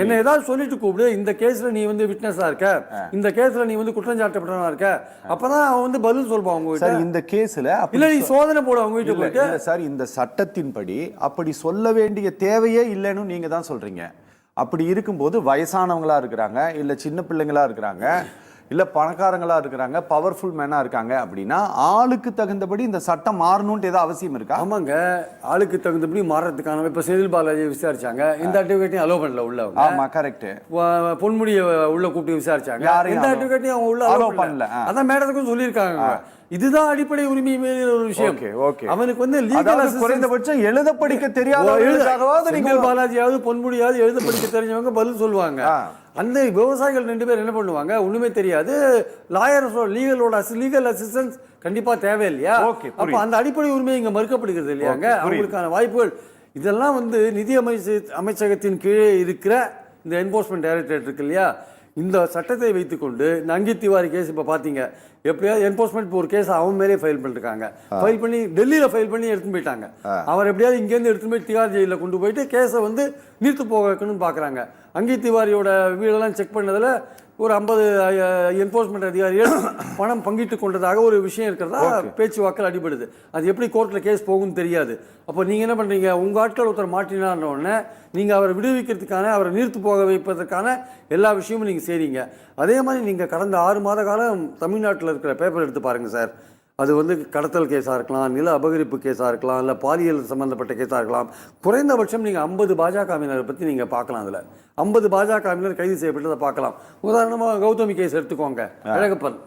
என்ன ஏதாவது சொல்லிட்டு கூப்பிடு, இந்த கேஸ்ல நீ வந்து விட்னஸா இருக்க, இந்த கேஸ்ல நீ வந்து குற்றஞ்சாட்டப்பட்டவனா இருக்க, அப்பதான் அவன் வந்து பதில் சொல்வான் அவங்க கிட்ட. இந்த கேஸ்ல இல்ல நீ சோதனை போட அவங்க வீட்டுக்கு போயிட்டு. இல்ல சார், இந்த சட்டத்தின்படி அப்படி சொல்ல வேண்டிய தேவையே இல்லைன்னு நீங்க தான் சொல்றீங்க. அப்படி இருக்கும்போது வயசானவங்களா இருக்கிறாங்க, இல்ல சின்ன பிள்ளைங்களா இருக்கிறாங்க, இல்ல பணக்காரங்களா இருக்கிறாங்க, பவர்ஃபுல் மேனா இருக்காங்க அப்படின்னா ஆளுக்கு தகுந்தபடி இந்த சட்டம் மாறணும்னு ஏதாவது அவசியம் இருக்கா? ஆமாங்க, ஆளுக்கு தகுந்தபடி மாறதுக்கான இப்ப செந்தில் பாலாஜி விசாரிச்சாங்க, இந்த அட்வொகேட்டையும் அலோ பண்ணல உள்ள. ஆமா கரெக்ட். பொன்முடியை உள்ள கூப்பிட்டு விசாரிச்சாங்க, இந்த அட்வொகேட்டையும் அவங்க உள்ள அலோ பண்ணல. அதான் மேடத்துக்கும் சொல்லியிருக்காங்க. இதுதான் அடிப்படை உரிமை மீறின ஒரு விஷயம். அவனுக்கு வந்து லீகல் குறைந்தபட்சம் எழுத படிக்க தெரியாத செந்தில் பாலாஜியாவது பொன்முடியாவது எழுத படிக்க தெரிஞ்சவங்க பதில் சொல்லுவாங்க. அந்த விவசாயிகள் 2 பேர் என்ன பண்ணுவாங்க, ஒண்ணுமே தெரியாது, லாயர் லீகல் அசிஸ்டன்ஸ் கண்டிப்பா தேவை இல்லையா? அப்ப அந்த அடிப்படை உரிமை இங்க மறுக்கப்படுகிறது இல்லையாங்க, அவங்களுக்கான வாய்ப்புகள். இதெல்லாம் வந்து நிதி அமைச்சகத்தின் கீழே இருக்கிற இந்த என்போர்ஸ்மெண்ட் டைரக்டரேட் இருக்கு இல்லையா, இந்த சட்டத்தை வைத்துக்கொண்டு இந்த அங்கித் திவாரி கேஸ் இப்போ பார்த்தீங்க, எப்படியாவது என்போர்ஸ்மெண்ட் ஒரு கேஸ் அவன் மேலே ஃபைல் பண்ணிருக்காங்க. ஃபைல் பண்ணி டெல்லியில் ஃபைல் பண்ணி எடுத்துன்னு போயிட்டாங்க. அவர் எப்படியாவது இங்கேருந்து எடுத்துன்னு போய் திகார் ஜெயிலில் கொண்டு போயிட்டு கேஸை வந்து நீர்த்து போக வைக்கணும்னு பார்க்குறாங்க. அங்கித் திவாரியோட வீடெல்லாம் செக் பண்ணதில் ஒரு 50 என்போர்ஸ்மெண்ட் அதிகாரிகள் பணம் பங்கிட்டு கொண்டதாக ஒரு விஷயம் இருக்கிறதா பேச்சுவாக்கள் அடிபடுது. அது எப்படி கோர்ட்டில் கேஸ் போகும்னு தெரியாது. அப்போ நீங்கள் என்ன பண்ணுறீங்க, உங்கள் ஆட்கள் ஒருத்தர் மாட்டினார்ன உடனே நீங்கள் அவரை விடுவிக்கிறதுக்கான, அவரை நீர்த்து போக வைப்பதற்கான எல்லா விஷயமும் நீங்கள் செய்கிறீங்க. அதே மாதிரி நீங்கள் கடந்த 6 மாத காலம் தமிழ்நாட்டில் இருக்கிற பேப்பர் எடுத்து பாருங்கள் சார். அது வந்து கடத்தல் கேஸாக இருக்கலாம், நில அபகரிப்பு கேஸாக இருக்கலாம், இல்லை பாலியல் சம்மந்தப்பட்ட கேஸாக இருக்கலாம். குறைந்தபட்சம் நீங்கள் 50 பாஜகவினரை பற்றி நீங்கள் பார்க்கலாம். அதில் 50 பாஜகவினர் கைது செய்யப்பட்டதை பார்க்கலாம். உதாரணமாக கௌதமி கேஸ் எடுத்துக்கோங்க, அழகப்பன்.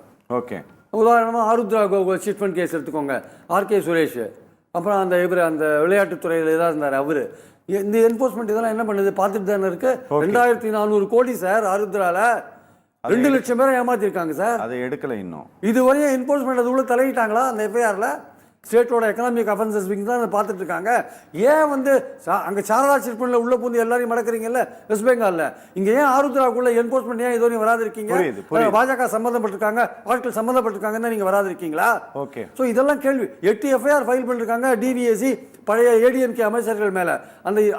உதாரணமாக ஆருத்ரா சிட் ஃபண்ட் கேஸ் எடுத்துக்கோங்க, ஆர்கே சுரேஷ். அப்புறம் அந்த விளையாட்டுத்துறையில் ஏதாவது இருந்தார் அவர். இந்த என்போர்ஸ்மெண்ட் இதெல்லாம் என்ன பண்ணுது பார்த்துட்டு தானே இருக்கு. 2400 கோடி சார் ஆருத்ரால 2 லட்சம் பேரை ஏமாத்திருக்காங்க சார். அதை எடுக்கல இன்னும். இதுவரையும் என்போர்ஸ்மெண்ட் அது உள்ள தலையிட்டாங்களா அந்த எஃப்ஐஆர்ல? ஸ்டேட்டோட எக்கனாமிக் அஃபென்சஸ் விங் தான் பார்த்துட்டு இருக்காங்க. ஏன் வந்து அங்கே சாரதா சிட் ஃபண்ட்ல உள்ள பூந்து எல்லாரையும் மடக்குறீங்கல்ல வெஸ்ட் பெங்கால்ல, இங்கே ஏன் ஆருத்ராக்குள்ள என்போர்ஸ்மெண்ட் ஏன் இதுவரையும் வராது இருக்கீங்க? பாஜக சம்மந்தப்பட்டிருக்காங்க, ஆட்கள் சம்மந்தப்பட்டிருக்காங்க, நீங்க வராது இருக்கீங்களா? ஸோ இதெல்லாம் கேள்வி. 8 எஃப்ஐஆர் ஃபைல் பண்ணிருக்காங்க டிவிஎஸ்சி பழைய ஏடிஎம்கே அமைச்சர்கள் மேல.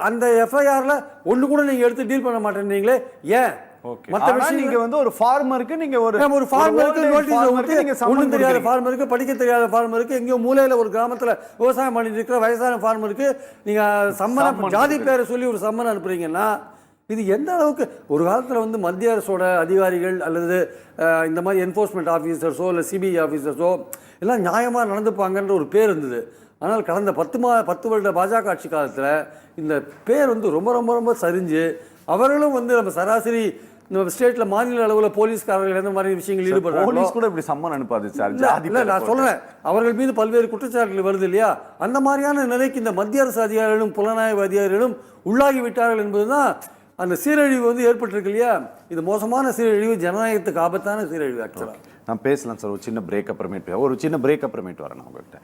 அந்த எஃப்ஐஆர்ல ஒன்று கூட நீங்க எடுத்து டீல் பண்ண மாட்டேன்றீங்களே, ஏன்? நீங்க வந்து ஒரு ஃபார்மருக்கு நீங்க ஒரு ஃபார்மருக்கு ஒன்றும் தெரியாத ஃபார்மருக்கு, படிக்க தெரியாத ஃபார்மருக்கு, எங்கேயோ மூலையில ஒரு கிராமத்துல விவசாயம் பண்ணிட்டு இருக்கிற வயசான ஃபார்மருக்கு நீங்க சம்மன் ஜாதி பேரை சொல்லி ஒரு சம்மன் அனுப்புறீங்கன்னா இது எந்த அளவுக்கு? ஒரு காலத்தில் வந்து மத்திய அரசோட அதிகாரிகள் அல்லது இந்த மாதிரி என்போர்ஸ்மெண்ட் ஆஃபீஸர்ஸோ இல்லை சிபிஐ ஆஃபீஸர்ஸோ எல்லாம் நியாயமாக நடந்துப்பாங்கன்ற ஒரு பேர் இருந்தது. ஆனால் கடந்த 10 வருட பாஜக ஆட்சி காலத்தில் இந்த பேர் வந்து ரொம்ப ரொம்ப ரொம்ப சரிஞ்சு அவர்களும் வந்து நம்ம சராசரி நம்ம ஸ்டேட்ல மாநில அளவில் போலீஸ்காரர்கள் எந்த மாதிரி விஷயங்கள் ஈடுபடுறாங்க. போலீஸ் கூட இப்படி சம்மன் அனுப்பாது சார். இல்லை நான் சொல்றேன், அவர்கள் மீது பல்வேறு குற்றச்சாட்டுகள் வருது இல்லையா? அந்த மாதிரியான நிலைக்கு இந்த மத்திய அரசு அதிகாரிகளும் புலனாய்வு அதிகாரிகளும் உள்ளாகி விட்டார்கள் என்பதுதான் அந்த சீரழிவு வந்து ஏற்பட்டிருக்கு இல்லையா? இது மோசமான சீரழிவு, ஜனநாயகத்துக்கு ஆபத்தான சீரழிவு. ஆக்சுவலாக நான் பேசலாம் சார். ஒரு சின்ன பிரேக் அப்புறமேட்டு வரேன் உங்ககிட்ட.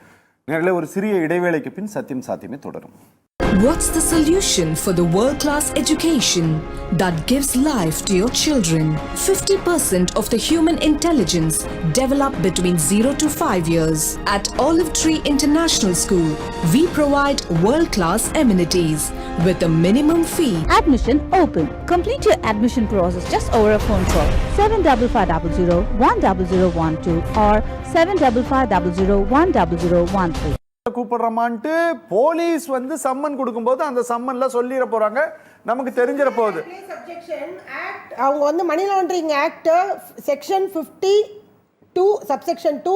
நேரில் ஒரு சிறிய இடைவேளைக்கு பின் சத்தியம் சாத்தியமே தொடரும். What's the solution for the world-class education that gives life to your children? 50% of the human intelligence develop between 0 to 5 years. At Olive Tree International School, we provide world-class amenities with a minimum fee. Admission open. Complete your admission process just over a phone call. 7550 10012 or 7550 கூப்பிடுறமான்ட்டு police வந்து சம்மன் கொடுக்கும்போது அந்த சம்மன்ல சொல்லிட போறாங்க, நமக்கு தெரிஞ்சிட போகுது. அவங்க வந்து money laundering act section 52 subsection 2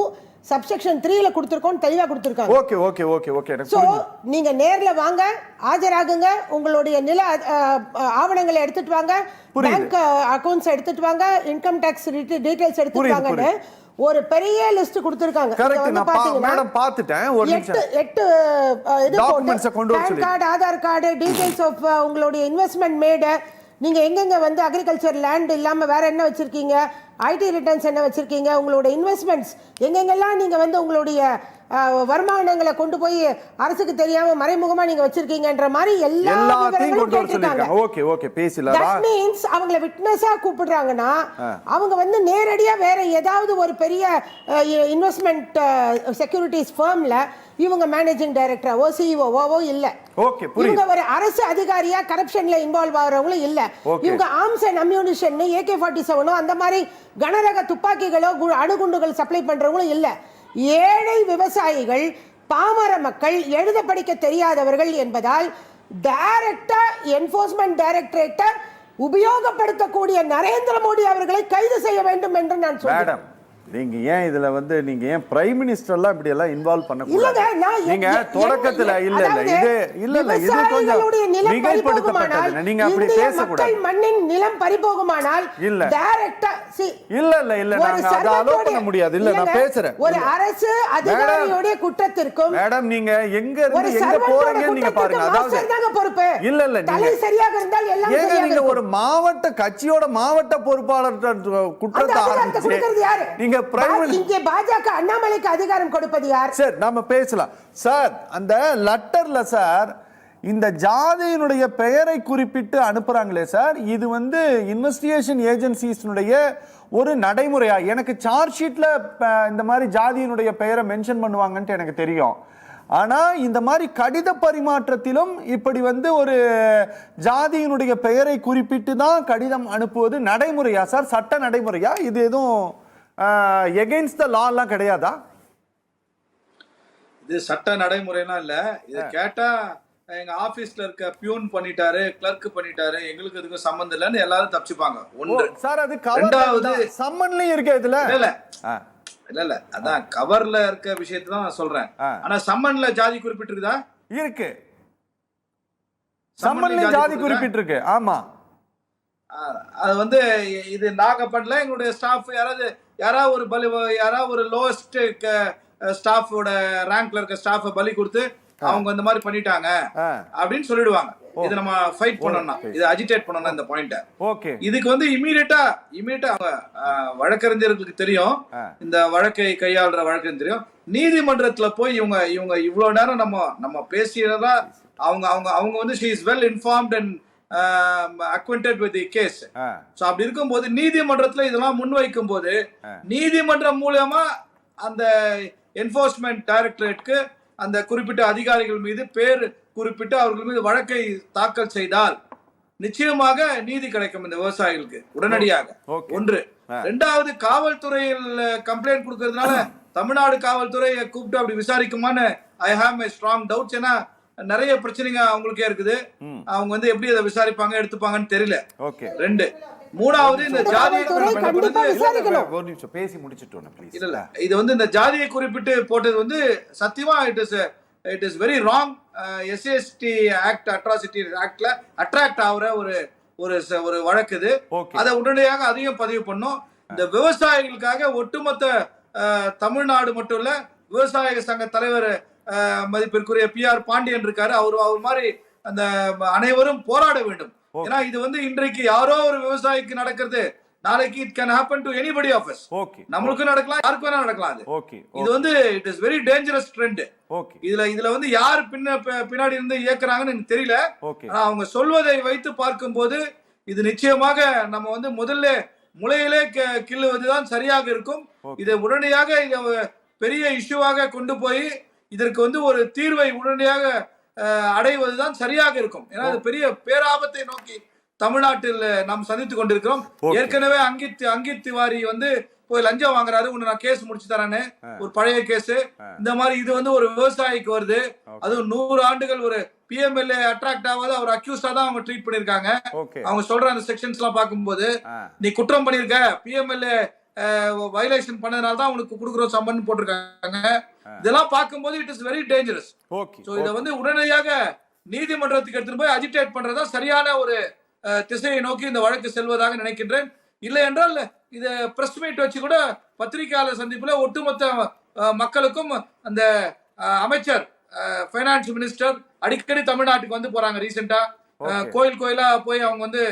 subsection 3ல கொடுத்திருக்கோம், தெளிவா கொடுத்திருக்காங்க. ஓகே. சோ நீங்க நேர்ல வாங்க, ஆஜராகுங்க, உங்களுடைய நில ஆவணங்களை எடுத்துட்டு வாங்க, பேங்க் அக்கவுண்ட்ஸ் எடுத்துட்டு வாங்க, இன்கம் டாக்ஸ் டீடைல்ஸ் எடுத்துட்டு வாங்கன்னு ஒரு பெரிய லிஸ்ட் கொடுத்திருக்காங்க. கரெக்ட், நான் மேடம் பார்த்துட்டேன். ஒரு நிமிஷம், 8 இது டாக்குமெண்ட்ஸ் கொண்டு வர சொல்லி, PAN card, Aadhaar card, details of உங்களுடைய இன்வெஸ்ட்மெண்ட் மேட், நீங்க எங்கெங்க வந்து அக்ரிகல்ச்சர் லேண்ட் இல்லாம வேற என்ன வச்சிருக்கீங்க, ஐடி ரிட்டர்ன்ஸ் என்ன வச்சிருக்கீங்க, உங்களோட இன்வெஸ்ட்மெண்ட்ஸ் எங்கெங்கெல்லாம் நீங்க வந்து உங்களுடைய வருமானங்களை கொண்டு போய் அரசுக்கு தெரியாம மறைமுகமா நீங்க வச்சிருக்கீங்கன்ற மாதிரி எல்லாத்தையும் கொண்டு வர சொல்லிருக்காங்க. ஓகே ஓகே, பேசலாம். தட் மீன்ஸ் அவங்கள விட்னஸா கூப்பிடுறாங்கன்னா அவங்க வந்து நேரடியா வேற ஏதாவது ஒரு பெரிய இன்வெஸ்ட்மெண்ட் செக்யூரிட்டிஸ் ஃபர்ம்ல இவங்க மேனேஜிங் டைரக்டராவோ சிஇஓவோ இல்ல. ஓகே, புரியுது. இவங்க ஒரு அரசு அதிகாரியா கரப்ஷன்ல இன்வால்வ் ஆகுறவங்களும் இல்ல. இவங்க ஆர்ம்ஸ் அண்ட் அம்யூனிஷன், AK-47 அந்த மாதிரி கனரக துப்பாக்கிகளோ அணுகுண்டுகள் சப்ளை பண்றவங்களும் இல்ல. ஏழை விவசாயிகள், பாமர மக்கள், எழுத படிக்க தெரியாதவர்கள் என்பதால் டைரக்டா என்ஃபோர்ஸ்மெண்ட் டைரக்டரேட் உபயோகப்படுத்தக்கூடிய நரேந்திர மோடி அவர்களை கைது செய்ய வேண்டும் என்று நான் சொல்றேன். நீங்க ஏன் இதுல வந்து நீங்க ஏன் பிரைம் மினிஸ்டர் எல்லாம் இப்படி எல்லாம் இன்வால்வ் பண்ண கூடாது? நீங்க தொடக்கத்துல இல்ல இது கொஞ்சம் மிகைப்படுத்தப்பட்டது. நீங்க அப்படி பேச கூடாது. மண்ணின் நிலம் பறிபோகுமானால் இல்ல டைரக்டா இல்ல நாங்க அத அலோ பண்ண முடியாது. இல்ல நான் பேசுறேன். ஒரு அரசு அதிகாரியோட குற்றத்திற்கும் மேடம் நீங்க எங்க இருந்து எங்க போறீங்க நீங்க பாருங்க. அதாவது பொறுப்பு இல்ல தலை சரியாக இருந்தால் எல்லாம் சரியாக நீங்க ஒரு மாவட்ட கட்சியோட மாவட்ட பொறுப்பாளர் குற்றத்தை ஆரம்பிச்சு நீங்க இங்கே பாஜக அண்ணாமலைக்கு அதிகாரம் கொடுப்பது யார்? சார் நாம பேசலாம் சார். அந்த லெட்டர்ல சார் இந்த ஜாதியினுடைய பெயரை குறிப்பிட்டு அனுப்புறாங்களே சார், இது வந்து இன்வெஸ்டிகேஷன் ஏஜென்சிஸ்னுடைய ஒரு நடைமுறையா? எனக்கு சார்ஜ் ஷீட்ல இந்த மாதிரி ஜாதியினுடைய பெயரை மென்ஷன் பண்ணுவாங்கன்ட்டு எனக்கு தெரியும். ஆனா இந்த மாதிரி கடித பரிமாற்றத்திலும் இப்படி வந்து ஒரு ஜாதியினுடைய பெயரை குறிப்பிட்டு தான் கடிதம் அனுப்புவது நடைமுறையா சார்? சட்ட நடைமுறையா? இது எதுவும் எகெயின்ஸ்ட் த லா எல்லாம் கிடையாதா? இது சட்ட நடைமுறைலாம் இல்ல. இத கேட்டா எங்க ஆபீஸ்ல இருக்க பியூன் பண்ணிட்டாரு, கிளர்க் பண்ணிட்டாரு, எங்களுக்கு இதுக்கு சம்பந்தம் இல்லன்னு எல்லாரும் தப்பிச்சுப்பாங்க. ஒன்று சார், அது ரெண்டாவது சம்மன்லயும் இருக்கு இதுல. இல்ல அதான் கவர்ல இருக்க விஷயத்தை தான் நான் சொல்றேன். ஆனா சம்மன்ல ஜாதி குறிப்பிட்டிருக்குதா? இருக்கு, சம்மன்ல ஜாதி குறிப்பிட்டிருக்கு. ஆமா, அது வந்து இது நாங்க பண்ணல. எங்களுடைய ஸ்டாஃப் யாராவது ஒரு லோவஸ்ட் ஸ்டாஃபோட ரேங்க்ல இருக்க ஸ்டாஃப் பலி கொடுத்து அவங்க இந்த மாதிரி பண்ணிட்டாங்க அப்படின்னு சொல்லிடுவாங்க. இது நம்ம ஃபைட் பண்ணோம்னா, இது அஜிடேட் பண்ணோம்னா இந்த பாயிண்ட். ஓகே, இதுக்கு வந்து இமீடியட்டா வழக்கறிஞர்களுக்கு தெரியும், இந்த வழக்கை கையாளுற வழக்கறிஞர் தெரியும். நீதிமன்றத்துல போய் இவங்க இவ்வளவு நேரம் நம்ம பேசியதா அவங்க வந்து she is well informed and acquainted with the case. So அப்படி இருக்கும்போது நீதிமன்றத்துல இதெல்லாம் முன்வைக்கும் போது நீதிமன்றம் மூலமா அந்த என்ஃபோர்ஸ்மெண்ட் டைரக்டரேட்க்கு அந்த குறிப்பிட்ட அதிகாரிகள் மீது பேர் குறிப்பிட்டு அவர்கள் மீது வழக்கை தாக்கல் செய்தால் நிச்சயமாக நீதி கிடைக்கும் இந்த விவசாயிகளுக்கு உடனடியாக. ஒன்று. ரெண்டாவது, காவல்துறையில் கம்ப்ளைண்ட் கொடுக்கறதுனால தமிழ்நாடு காவல்துறையை கூப்பிட்டு அப்படி விசாரிக்குமான்னு I have my strong doubts. ஏன்னா நிறைய பிரச்சனைங்க அவங்களுக்கே இருக்குது. அவங்க வந்து எப்படி அதை விசாரிப்பாங்க எடுத்துப்பாங்கன்னு தெரியல. ரெண்டு. மூணாவது, இந்த ஜாதியை பேசி முடிச்சிட்டோம் ப்ளீஸ். இல்ல இது வந்து இந்த ஜாதியை குறிப்பிட்டு போட்டது வந்து சத்தியமா it is very wrong. SCST act, atrocity ஆக்ட்ல அட்ராக்ட் ஆகுற ஒரு வழக்கு இது. அதை உடனடியாக அதையும் பதிவு பண்ணும். இந்த விவசாயிகளுக்காக ஒட்டுமொத்த தமிழ்நாடு மட்டும் இல்ல, விவசாய சங்க தலைவர் மதிப்பிற்குரிய PR பாண்டியன் இருக்காரு, அவர் மாதிரி அந்த அனைவரும் போராட வேண்டும். ஏன்னா இது வந்து இன்றைக்கு யாரோ ஒரு விவசாயிக்கு நடக்கிறது, நாளைக்கு it can happen to anybody of us. நம்மளுக்கு நடக்கலாம், யாருக்கு வேணா நடக்கலாம். இது வந்து it is very dangerous trend. இதுல வந்து யார் பின்னாடி இருந்து இயக்குறாங்கன்னு எனக்கு தெரியல. ஆனா அவங்க சொல்வதை வைத்து பார்க்கும்போது இது நிச்சயமாக நம்ம வந்து முதல்ல முளையிலே கிள்ளுவதுதான் சரியாக இருக்கும். இதை உடனடியாக பெரிய இஷ்யூவாக கொண்டு போய் இதற்கு வந்து ஒரு தீர்வை உடனடியாக அடைவதுதான் சரியாக இருக்கும். ஏன்னா அது பெரிய பேராபத்தை நோக்கி தமிழ்நாட்டில் நாம் சந்தித்துக் கொண்டிருக்கிறோம். ஏற்கனவே அங்கித் திவாரி வந்து போய் லஞ்சம் வாங்குறாரு, உன்னை நான் கேஸ் முடிச்சு தரேன்னு, ஒரு பழைய கேஸ். இந்த மாதிரி இது வந்து ஒரு விவசாயிக்கு வருது, அதுவும் 100 ஆண்டுகள் ஒரு PMLA அட்ராக்ட் ஆகாத அவர் அக்யூஸ்டா தான் அவங்க ட்ரீட் பண்ணிருக்காங்க. அவங்க சொல்ற அந்த செக்ஷன்ஸ் எல்லாம் பார்க்கும்போது நீ குற்றம் பண்ணிருக்க, PMLA வயலேஷன் பண்ணதுனால தான் உனக்கு கொடுக்குறோம் சம்பன் போட்டிருக்காங்க. இதெல்லாம் பார்க்கும்போது it is very dangerous. So இதை வந்து உடனடியாக நீதிமன்றத்துக்கு எடுத்துட்டு போய் அஜிடேட் பண்றதா சரியான ஒரு திசையை நோக்கி இந்த வழக்கு செல்வதாக நினைக்கின்றேன். இல்லை என்றால் இதை பிரஸ் மீட் வச்சு கூட பத்திரிகையாளர் சந்திப்புல ஒட்டுமொத்த மக்களுக்கும் அந்த அமைச்சர் ஃபைனான்ஸ் மினிஸ்டர் அடிக்கடி தமிழ்நாட்டுக்கு வந்து போறாங்க. ரீசெண்டா கோயில் கோயிலா போய் அவங்க வந்து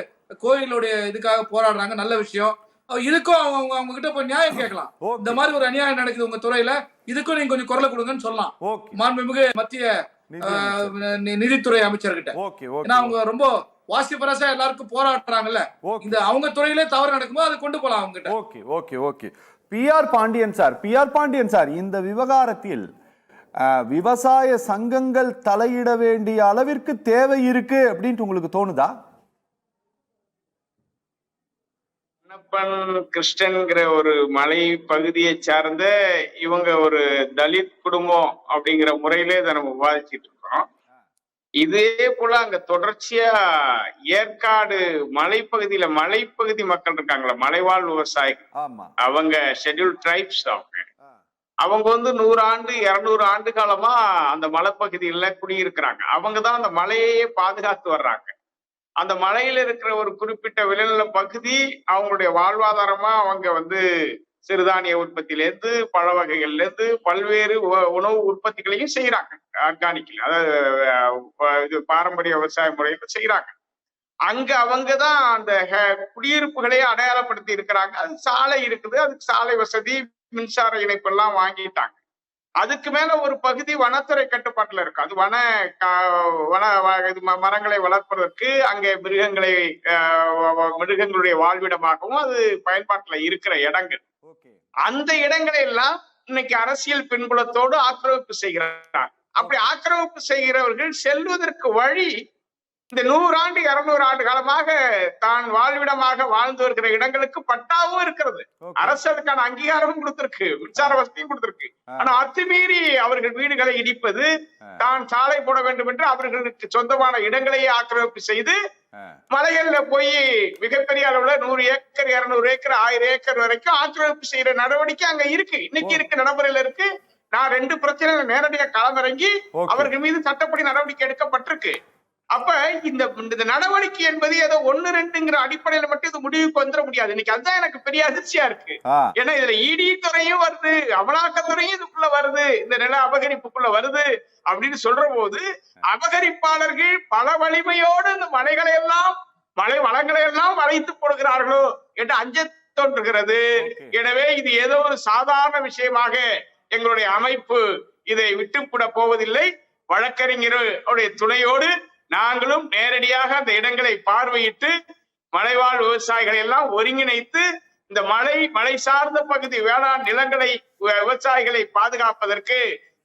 கோயிலுடைய இதுக்காக போராடுறாங்க. நல்ல விஷயம். இதுக்கும் அவங்க கிட்ட போய் நியாயம் கேட்கலாம். இந்த மாதிரி ஒரு அநியாயம் நடக்குது உங்க துறையில, இதுக்கும் நீங்க கொஞ்சம் குரலை கொடுங்கன்னு சொல்லலாம் மாண்புமிகு மத்திய நிதித்துறை அமைச்சர்கிட்ட. ஏன்னா அவங்க ரொம்ப வாசிபரசா எல்லாருக்கும் போராடுறாங்கல்ல, இந்த அவங்க துறையிலே தவறு நடக்கும்போது அதை கொண்டு போலாம் அவங்க கிட்ட. Okay okay okay. PR Pandiyan sir, இந்த விவகாரத்தில் விவசாய சங்கங்கள் தலையிட வேண்டிய அளவிற்கு தேவை இருக்கு அப்படின்ட்டு உங்களுக்கு தோணுதா? கிருஷ்ணன்கிற ஒரு மலை பகுதியை சார்ந்த இவங்க ஒரு தலித் குடும்பம் அப்படிங்கிற முறையிலே இதை நம்ம விவாதிச்சுட்டு இருக்கோம். இதே போல அங்க தொடர்ச்சியா ஏற்காடு மலைப்பகுதி மக்கள் இருக்காங்களா, மலைவாழ் விவசாயிகள், அவங்க ஷெட்யூல்ட் ட்ரைப்ஸ், அவங்க வந்து 100 ஆண்டு 200 ஆண்டு காலமா அந்த மலைப்பகுதியில குடியிருக்கிறாங்க. அவங்கதான் அந்த மலையே பாதுகாத்து வர்றாங்க. அந்த மலையில இருக்கிற ஒரு குறிப்பிட்ட விளைநில பகுதி அவங்களுடைய வாழ்வாதாரமா அவங்க வந்து சிறுதானிய உற்பத்தியிலேருந்து பழ வகைகள்ல இருந்து பல்வேறு உணவு உற்பத்திகளையும் செய்யறாங்க. ஆர்கானிக்ல, அதாவது இது பாரம்பரிய விவசாய முறையில செய்யறாங்க. அங்க அவங்கதான் அந்த குடியிருப்புகளே அடையாளப்படுத்தி இருக்கிறாங்க. அது சாலை இருக்குது, அதுக்கு சாலை வசதி, மின்சார இணைப்பு எல்லாம் வாங்கிட்டாங்க. அதுக்கு மேல ஒரு பகுதி வனத்துறை கட்டுப்பாட்டுல இருக்கு. அது மரங்களை வளர்ப்பதற்கு அங்கே மிருகங்களுடைய வாழ்விடமாகவும் அது பயன்பாட்டுல இருக்கிற இடங்கள். அந்த இடங்களை எல்லாம் இன்னைக்கு அரசியல் பின்புலத்தோடு ஆக்கிரமிப்பு செய்கிறார். அப்படி ஆக்கிரமிப்பு செய்கிறவர்கள் செல்வதற்கு வழி இந்த 100 ஆண்டு 200 ஆண்டு காலமாக தான் வாழ்விடமாக வாழ்ந்து வருகிற இடங்களுக்கு பட்டாவும் இருக்கிறது. அரசு அதுக்கான அங்கீகாரமும் கொடுத்திருக்கு, மின்சார வசதியும் கொடுத்திருக்கு. ஆனா அத்துமீறி அவர்கள் வீடுகளை இடிப்பது, தான் சாலை போட வேண்டும் என்று அவர்களுக்கு சொந்தமான இடங்களையே ஆக்கிரமிப்பு செய்து மலைகள்ல போய் மிகப்பெரிய அளவுல 100 ஏக்கர் 200 ஏக்கர் 1000 ஏக்கர் வரைக்கும் ஆக்கிரமிப்பு செய்யற நடவடிக்கை அங்க இருக்கு, இன்னைக்கு இருக்கு, நடைமுறையில இருக்கு. நான் 2 பிரச்சனைகளை நேரடியாக களமிறங்கி அவர்கள் மீது சட்டப்படி நடவடிக்கை எடுக்கப்பட்டிருக்கு. அப்ப இந்த நடவடிக்கை என்பது ஏதோ 1-2ங்கிற அடிப்படையில மட்டும் இது முடிவுக்கு வந்துட முடியாது. இன்னைக்கு அதுதான் எனக்கு பெரிய அதிர்ச்சியா இருக்கு. ஏன்னா இதுல இடி துறையும் வருது, அமலாக்கத்துறையும் இதுக்குள்ள வருது, இந்த நில அபகரிப்புக்குள்ள வருது அப்படின்னு சொல்ற போது அபகரிப்பாளர்கள் பல வலிமையோடு இந்த மலை வளங்களை எல்லாம் வளைத்து போடுகிறார்களோ என்று அஞ்ச தோன்றுகிறது. எனவே இது ஏதோ ஒரு சாதாரண விஷயமாக எங்களுடைய அமைப்பு இதை விட்டுவிட போவதில்லை. வழக்கறிஞருடைய துணையோடு நாங்களும் நேரடியாக அந்த இடங்களை பார்வையிட்டு மலைவாழ் விவசாயிகளை எல்லாம் ஒருங்கிணைத்து இந்த மலை சார்ந்த பகுதி வேளாண் நிலங்களை விவசாயிகளை பாதுகாப்பதற்கு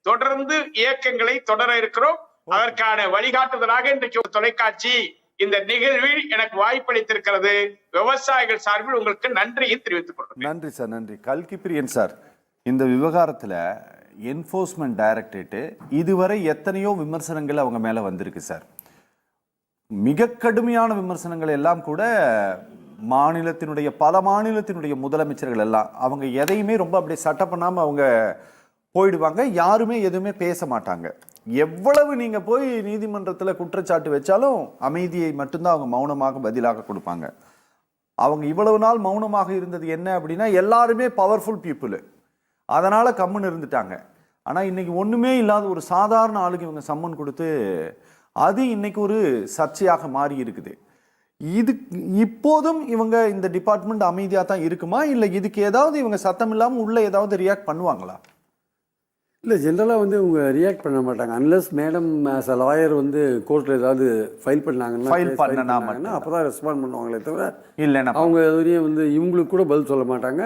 தொடர்ந்து இயக்கங்களை தொடர இருக்கிறோம். அதற்கான வழிகாட்டுதலாக இன்றைக்கு தொலைக்காட்சி இந்த நிகழ்வில் எனக்கு வாய்ப்பளித்திருக்கிறது. விவசாயிகள் சார்பில் உங்களுக்கு நன்றியை தெரிவித்துக் கொள்கிறேன். நன்றி சார், நன்றி. கல்கி பிரியன் சார், இந்த விவகாரத்துல என்ஃபோர்ஸ்மெண்ட் டைரக்டரேட் இதுவரை எத்தனையோ விமர்சனங்கள் அவங்க மேல வந்திருக்கு சார். மிக கடுமையான விமர்சனங்கள் எல்லாம் கூட பல மாநிலத்தினுடைய முதலமைச்சர்கள் எல்லாம் அவங்க எதையுமே ரொம்ப அப்படியே சட்டை பண்ணாம அவங்க போயிடுவாங்க. யாருமே எதுவுமே பேச மாட்டாங்க. எவ்வளவு நீங்க போய் நீதிமன்றத்தில் குற்றச்சாட்டு வச்சாலும் அமைதியை மட்டும்தான் அவங்க மௌனமாக பதிலாக கொடுப்பாங்க. அவங்க இவ்வளவு நாள் மௌனமாக இருந்தது என்ன அப்படின்னா, எல்லாருமே பவர்ஃபுல் பீப்புள், அதனால கம்முன்னு இருந்துட்டாங்க. ஆனால் இன்னைக்கு ஒண்ணுமே இல்லாத ஒரு சாதாரண ஆளுக்கு இவங்க சம்மன் கொடுத்து அது இன்னைக்கு ஒரு சர்ச்சையாக மாறி இருக்குது. இப்போதும் இவங்க இந்த டிபார்ட்மெண்ட் அமைதியாக தான் இருக்குமா, இல்லை இதுக்கு ஏதாவது இவங்க சத்தம் இல்லாமல் உள்ள ஏதாவது ரியாக்ட் பண்ணுவாங்களா? இல்லை, ஜென்ரலாக வந்து இவங்க ரியாக்ட் பண்ண மாட்டாங்க. Unless madam as a lawyer வந்து கோர்ட்டில் ஏதாவது ஃபைல் பண்ணாங்கன்னா அப்போ தான் ரெஸ்பாண்ட் பண்ணுவாங்களே தவிர இல்லைன்னா அவங்க எதுவரையும் வந்து இவங்களுக்கு கூட பதில் சொல்ல மாட்டாங்க.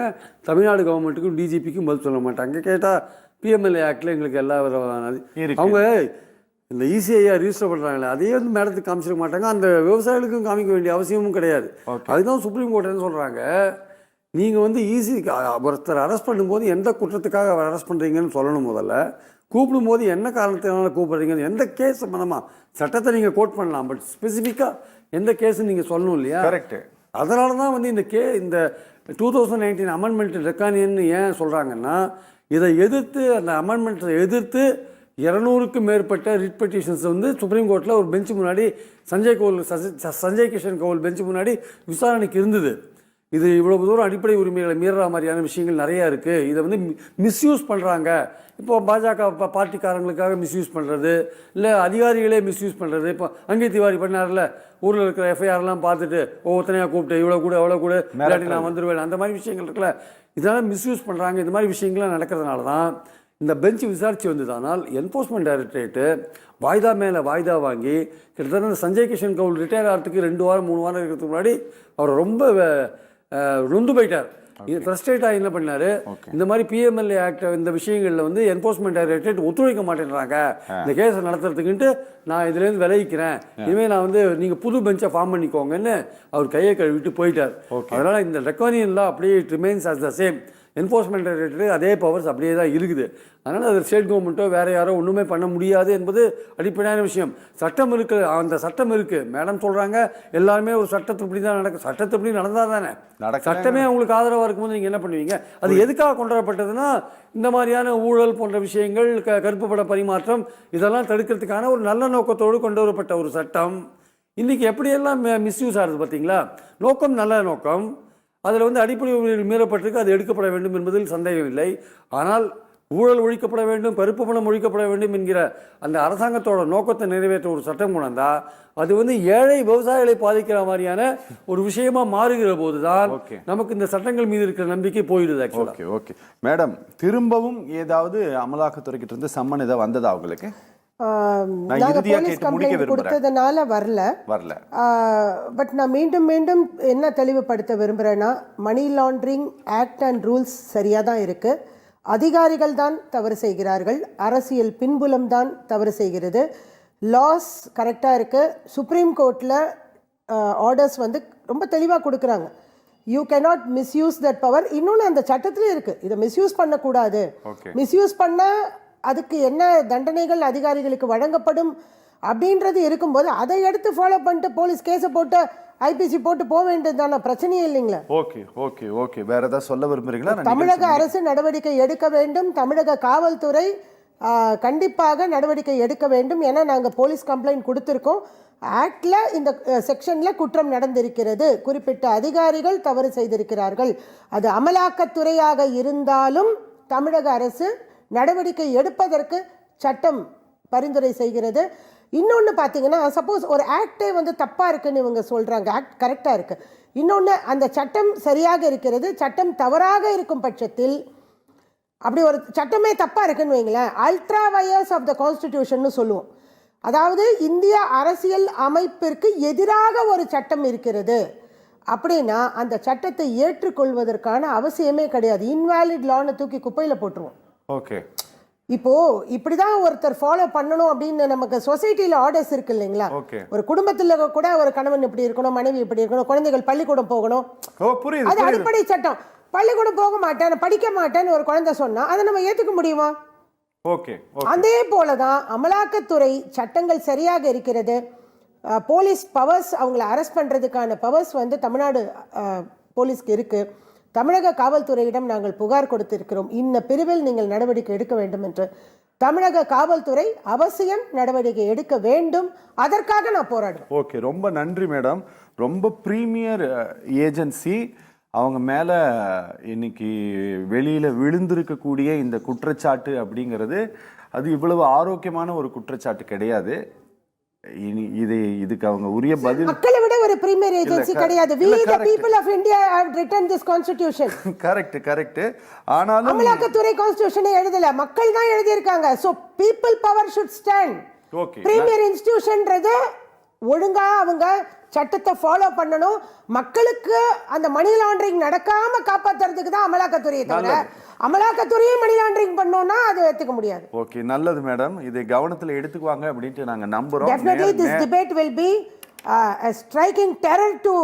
தமிழ்நாடு கவர்மெண்ட்டுக்கும் டிஜிபிக்கும் பதில் சொல்ல மாட்டாங்க. கேட்டால் பிஎம்எல்ஏ ஆக்டில் எங்களுக்கு எல்லா அவங்க இந்த இசிஐயா ரிஜிஸ்டர் பண்ணுறாங்களே அதையே வந்து மேடத்துக்கு காமிச்சிட மாட்டாங்க. அந்த விவசாயிகளுக்கும் காமிக்க வேண்டிய அவசியமும் கிடையாது. அதுதான் சுப்ரீம் கோர்ட் என்ன சொல்கிறாங்க, நீங்கள் வந்து ஒருத்தர் அரெஸ்ட் பண்ணும்போது எந்த குற்றத்துக்காக அவர் அரெஸ்ட் பண்ணுறீங்கன்னு சொல்லணும். முதல்ல கூப்பிடும்போது என்ன காரணத்தினால கூப்பிடுறீங்க, எந்த கேஸ் சம்மந்தமாக சட்டத்தை நீங்கள் கோட் பண்ணலாம், பட் ஸ்பெசிஃபிக்காக எந்த கேஸுன்னு நீங்கள் சொல்லணும் இல்லையா? கரெக்டு. அதனால தான் வந்து இந்த 2019 அமெண்ட்மெண்ட் ரெக்கானியன்னு ஏன் சொல்கிறாங்கன்னா, இதை எதிர்த்து அந்த அமெண்ட்மெண்ட்டை எதிர்த்து 200க்கும் மேற்பட்ட ரிட் பெட்டிஷன்ஸ் வந்து சுப்ரீம் கோர்ட்டில் ஒரு பெஞ்சு முன்னாடி சஞ்சய் கிஷன் கவுல் பெஞ்சு முன்னாடி விசாரணைக்கு இருந்தது. இது இவ்வளவு தூரம் அடிப்படை உரிமைகளை மீறுற மாதிரியான விஷயங்கள் நிறையா இருக்குது. இதை வந்து மிஸ்யூஸ் பண்ணுறாங்க. இப்போ பாஜக பார்ட்டிக்காரங்களுக்காக மிஸ்யூஸ் பண்ணுறது, இல்லை அதிகாரிகளே மிஸ்யூஸ் பண்ணுறது. இப்போ அங்கே திவாரி பண்ணார்ல, ஊரில் இருக்கிற எஃப்ஐஆர்லாம் பார்த்துட்டு ஒவ்வொருத்தனையாக கூப்பிட்டு இவ்வளோ கூட அவ்வளோ கூட இல்லாட்டி நான் வந்துடுவேன், அந்த மாதிரி விஷயங்கள் இருக்குல்ல, இதெல்லாம் மிஸ்யூஸ் பண்ணுறாங்க. இந்த மாதிரி விஷயங்கள்லாம் நடக்கிறதுனால தான் இந்த பெஞ்ச் விசாரித்து வந்ததானால் என்ஃபோர்ஸ்மெண்ட் டைரக்டரேட்டு வாய்தா மேலே வாய்தா வாங்கி கிட்டத்தட்ட இந்த சஞ்சய் கிஷன் கவுல் ரிட்டையர் ஆகிறதுக்கு 2 வாரம் 3 வாரம் இருக்கிறதுக்கு முன்னாடி அவர் ரொம்ப நொந்து போயிட்டார். ஃப்ரஸ்ட்ரேட் ஆகி என்ன பண்ணாரு, இந்த மாதிரி பிஎம்எல்ஏ ஆக்ட் இந்த விஷயங்களில் வந்து என்ஃபோர்ஸ்மெண்ட் டைரக்டரேட் ஒத்துழைக்க மாட்டேன்றாங்க இந்த கேஸை நடத்துறதுக்குன்ட்டு, நான் இதுலேருந்து விலகிக்கிறேன், இனிமேல் நான் வந்து நீங்கள் புது பெஞ்சை ஃபார்ம் பண்ணிக்கோங்கன்னு அவர் கையை கழுவிட்டு போயிட்டார். அதனால் இந்த ரெக்கானியன்லாம் அப்படியே it remains as the same. Enforcement directorate அதே பவர்ஸ் அப்படியே தான் இருக்குது. அதனால் அது ஸ்டேட் கவர்மெண்ட்டோ வேறு யாரோ ஒன்றுமே பண்ண முடியாது என்பது அடிப்படையான விஷயம். சட்டம் இருக்குது, அந்த சட்டம் இருக்குது. மேடம் சொல்கிறாங்க எல்லாருமே ஒரு சட்டத்துப்படி தான் நடக்கும். சட்டத்துப்படி நடந்தால் தானே சட்டமே அவங்களுக்கு ஆதரவாக இருக்கும்போது நீங்கள் என்ன பண்ணுவீங்க? அது எதுக்காக கொண்டு வரப்பட்டதுன்னா, இந்த மாதிரியான ஊழல் போன்ற விஷயங்கள், கருப்பு பட பரிமாற்றம், இதெல்லாம் தடுக்கிறதுக்கான ஒரு நல்ல நோக்கத்தோடு கொண்டு வரப்பட்ட ஒரு சட்டம். இன்றைக்கி எப்படியெல்லாம் மிஸ்யூஸ் ஆகுது பார்த்தீங்களா? நோக்கம் நல்ல நோக்கம், அதில் வந்து அடிப்படை உரிமைகள் மீறப்பட்டிருக்கு, அது எடுக்கப்பட வேண்டும் என்பதில் சந்தேகம் இல்லை. ஆனால் ஊழல் ஒழிக்கப்பட வேண்டும், கருப்பு பணம் ஒழிக்கப்பட வேண்டும் என்கிற அந்த அரசாங்கத்தோட நோக்கத்தை நிறைவேற்ற ஒரு சட்டம் கொண்டா அது வந்து ஏழை விவசாயிகளை பாதிக்கிற மாதிரியான ஒரு விஷயமா மாறுகிற போது தான் நமக்கு இந்த சட்டங்கள் மீது இருக்கிற நம்பிக்கை போயிடுது. ஓகே ஓகே மேடம், திரும்பவும் ஏதாவது அமலாக்கத்துறைக்கிட்ட இருந்து சம்மன் ஏதாவது வந்ததா உங்களுக்கு? கொடுத்ததுனால வரல. பட் நான் மீண்டும் மீண்டும் என்ன தெளிவுபடுத்த விரும்புகிறேன்னா, money laundering act and rules சரியாக தான் இருக்குது. அதிகாரிகள் தான் தவறு செய்கிறார்கள், அரசியல் பின்புலம் தான் தவறு செய்கிறது. லாஸ் கரெக்டாக இருக்குது. சுப்ரீம் கோர்ட்டில் ஆர்டர்ஸ் வந்து ரொம்ப தெளிவாக கொடுக்குறாங்க. You cannot misuse that power. இன்னொன்று அந்த சட்டத்திலே இருக்குது, இதை மிஸ்யூஸ் பண்ணக்கூடாது. மிஸ்யூஸ் பண்ணால் அதுக்கு என்ன தண்டனைகள் அதிகாரிகளுக்கு வழங்கப்படும் அப்படின்றது இருக்கும்போது அதை எடுத்து ஃபாலோ பண்ணிட்டு போலீஸ் கேஸை போட்டு ஐபிசி போட்டு போக வேண்டியது தானே, பிரச்சனையே இல்லைங்களா? ஓகே ஓகே ஓகே வேற ஏதாவது சொல்ல விரும்புறீங்களா? தமிழக அரசு நடவடிக்கை எடுக்க வேண்டும். தமிழக காவல்துறை கண்டிப்பாக நடவடிக்கை எடுக்க வேண்டும். ஏன்னா நாங்கள் போலீஸ் கம்ப்ளைண்ட் கொடுத்துருக்கோம். ஆக்ட்ல இந்த செக்ஷன்ல குற்றம் நடந்திருக்கிறது, குறிப்பிட்ட அதிகாரிகள் தவறு செய்திருக்கிறார்கள். அது அமலாக்கத்துறையாக இருந்தாலும் தமிழக அரசு நடவடிக்கை எடுப்பதற்கு சட்டம் பரிந்துரை செய்கிறது. இன்னொன்று பார்த்தீங்கன்னா, சப்போஸ் ஒரு ஆக்டே வந்து தப்பாக இருக்குன்னு இவங்க சொல்கிறாங்க, ஆக்ட் கரெக்டாக இருக்குது. இன்னொன்று அந்த சட்டம் சரியாக இருக்கிறது, சட்டம் தவறாக இருக்கும் பட்சத்தில், அப்படி ஒரு சட்டமே தப்பாக இருக்குன்னு வைங்களேன், ultra vires of the constitution சொல்லுவோம். அதாவது இந்திய அரசியல் அமைப்பிற்கு எதிராக ஒரு சட்டம் இருக்கிறது அப்படின்னா அந்த சட்டத்தை ஏற்றுக்கொள்வதற்கான அவசியமே கிடையாது. இன்வாலிட் லான்னு தூக்கி குப்பையில் போட்டுருவோம். ஓகே, இப்போ இப்படிதான் ஒருத்தர் ஃபாலோ பண்ணணும் அப்படின்னு நமக்கு சொசைட்டில ஆர்டர்ஸ் இருக்கு இல்லைங்களா? ஒரு குடும்பத்துல கூட ஒரு கணவன் இப்படி இருக்கணும், மனைவி இப்படி இருக்கணும், குழந்தைகள் பள்ளிக்கூடம் போகணும், அது அடிப்படை சட்டம். பள்ளிக்கூடம் போக மாட்டேன், படிக்க மாட்டேன்னு ஒரு குழந்தை சொன்னா அதை நம்ம ஏத்துக்க முடியுமா? அதே போலதான் அமலாக்கத்துறை சட்டங்கள் சரியாக இருக்கிறது. போலீஸ் பவர்ஸ், அவங்களை அரெஸ்ட் பண்றதுக்கான பவர்ஸ் வந்து தமிழ்நாடு போலீஸ்க்கு இருக்கு. தமிழக காவல்துறையிடம் நாங்கள் புகார் கொடுத்திருக்கிறோம், இந்த பிரிவில் நீங்கள் நடவடிக்கை எடுக்க வேண்டும் என்று. தமிழக காவல்துறை அவசியம் நடவடிக்கை எடுக்க வேண்டும், அதற்காக நான் போராடுவேன். ஓகே, ரொம்ப நன்றி மேடம். ரொம்ப பிரீமியர் ஏஜென்சி, அவங்க மேல இன்னைக்கு வெளியில விழுந்திருக்கக்கூடிய இந்த குற்றச்சாட்டு அப்படிங்கிறது அது இவ்வளவு ஆரோக்கியமான ஒரு குற்றச்சாட்டு கிடையாது. இதுக்கு அவங்க உரிய பதில் மக்களை விட ஒரு பிரீமியர் ஏஜென்சி கிடையாது. We the people of India have written this constitution. Correct. ஆனாலும் அமலாக்கத்துறை கான்ஸ்டிடியூஷனை எழுதல, மக்கள் தான் எழுதி இருக்காங்க. So people power should stand. Okay, premier இன்ஸ்டிடியூஷன்றது ஒழுங்கா அவங்க சட்டத்தை ஃபாலோ பண்ணணும். மக்களுக்கு அந்த மணி லாண்டரிங் நடக்காம காப்பாத்துறதுக்கு தான் அமலாக்கத்துறையை தவிர அமலாக்கத்துறையே மணி லாண்டரிங் பண்ணோம்னா அது ஏத்துக்க முடியாது. ஓகே, நல்லது மேடம், இதை கவனத்தில் எடுத்துக்குவாங்க அப்படின்ட்டு நாங்க நம்புறோம். Definitely this debate will be a striking terror to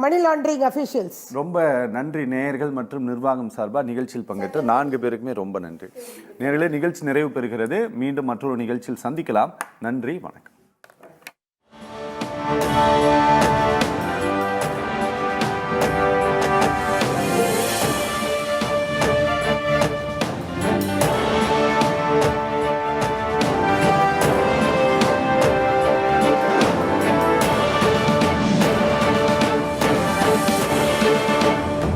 money laundering officials. ரொம்ப நன்றி நேயர்கள் மற்றும் நிர்வாகம் சார்பாக நிகழ்ச்சியில் பங்கேற்ற 4 பேருக்குமே ரொம்ப நன்றி. நேயர்களே, நிகழ்ச்சி நிறைவு பெறுகிறது. மீண்டும் மற்றொரு நிகழ்ச்சியில் சந்திக்கலாம். நன்றி, வணக்கம்.